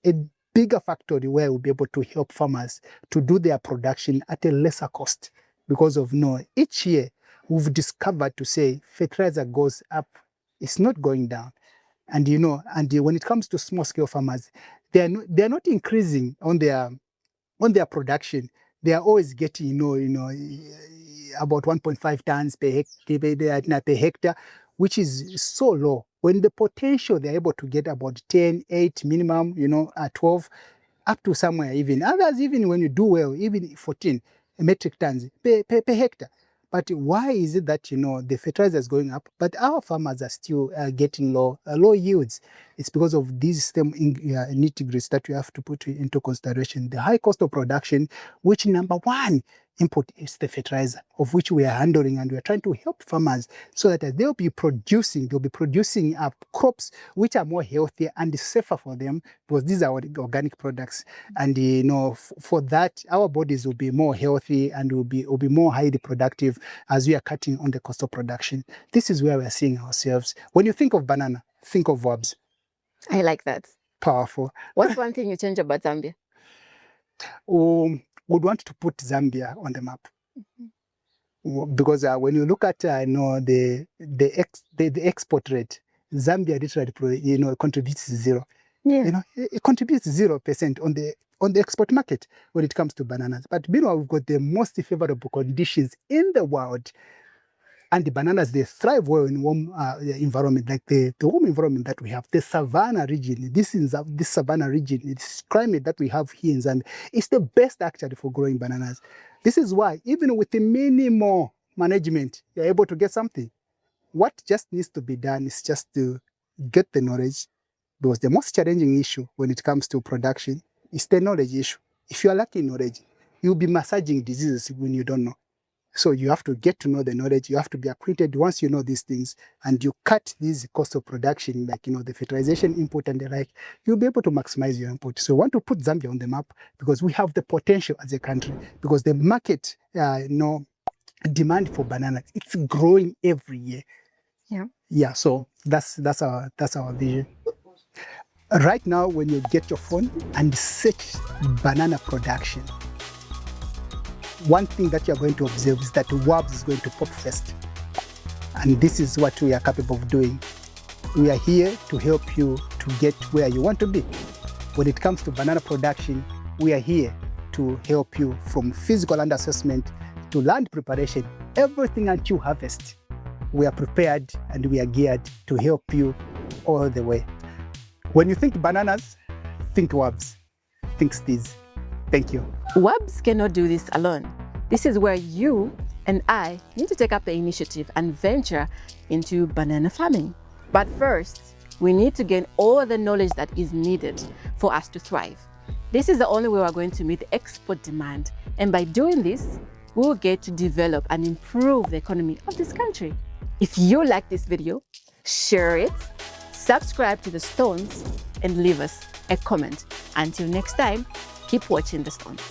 S2: a bigger factory where we'll be able to help farmers to do their production at a lesser cost. Because of each year we've discovered to say fertilizer goes up, it's not going down. And when it comes to small scale farmers, they're not increasing on their production. They are always getting about 1.5 tons per hectare, which is so low. When the potential, they're able to get about 10, 8 minimum, 12, up to somewhere even. Others, even when you do well, even 14 metric tons per hectare. But why is it that, the fertilizer is going up, but our farmers are still getting low yields? It's because of these stem nitty-gritties that you have to put into consideration. The high cost of production, which number one input is the fertilizer, of which we are handling, and we are trying to help farmers so that they'll be producing crops which are more healthy and safer for them, because these are organic products. And for that, our bodies will be more healthy and will be more highly productive as we are cutting on the cost of production. This is where we are seeing ourselves. When you think of banana, think of WABS.
S1: I like that.
S2: Powerful.
S1: What's one thing you change about Zambia?
S2: Would want to put Zambia on the map. Because when you look at the export rate, Zambia literally contributes zero.
S1: Yeah.
S2: It contributes 0% on the export market when it comes to bananas. But meanwhile, we've got the most favorable conditions in the world. And the bananas, they thrive well in warm environment, like the warm environment that we have. The savanna region, this savanna region, this climate that we have here in Zambia, it's the best actually for growing bananas. This is why, even with the minimal management, you're able to get something. What just needs to be done is just to get the knowledge, because the most challenging issue when it comes to production is the knowledge issue. If you are lacking knowledge, you'll be massaging diseases when you don't know. So you have to get to know the knowledge, you have to be acquainted once you know these things, and you cut these costs of production, like the fertilization input and the like, you'll be able to maximize your input. So we want to put Zambia on the map because we have the potential as a country, because the market demand for bananas, it's growing every year. Yeah, so that's our vision. Right now, when you get your phone and search banana production, one thing that you're going to observe is that WABS is going to pop first. And this is what we are capable of doing. We are here to help you to get where you want to be. When it comes to banana production, we are here to help you from physical land assessment to land preparation, everything until harvest. We are prepared and we are geared to help you all the way. When you think bananas, think WABS, think Steez. Thank you.
S1: WABS cannot do this alone. This is where you and I need to take up the initiative and venture into banana farming. But first, we need to gain all the knowledge that is needed for us to thrive. This is the only way we're going to meet the export demand. And by doing this, we'll get to develop and improve the economy of this country. If you like this video, share it, subscribe to The Stones, and leave us a comment. Until next time, keep watching The Stones.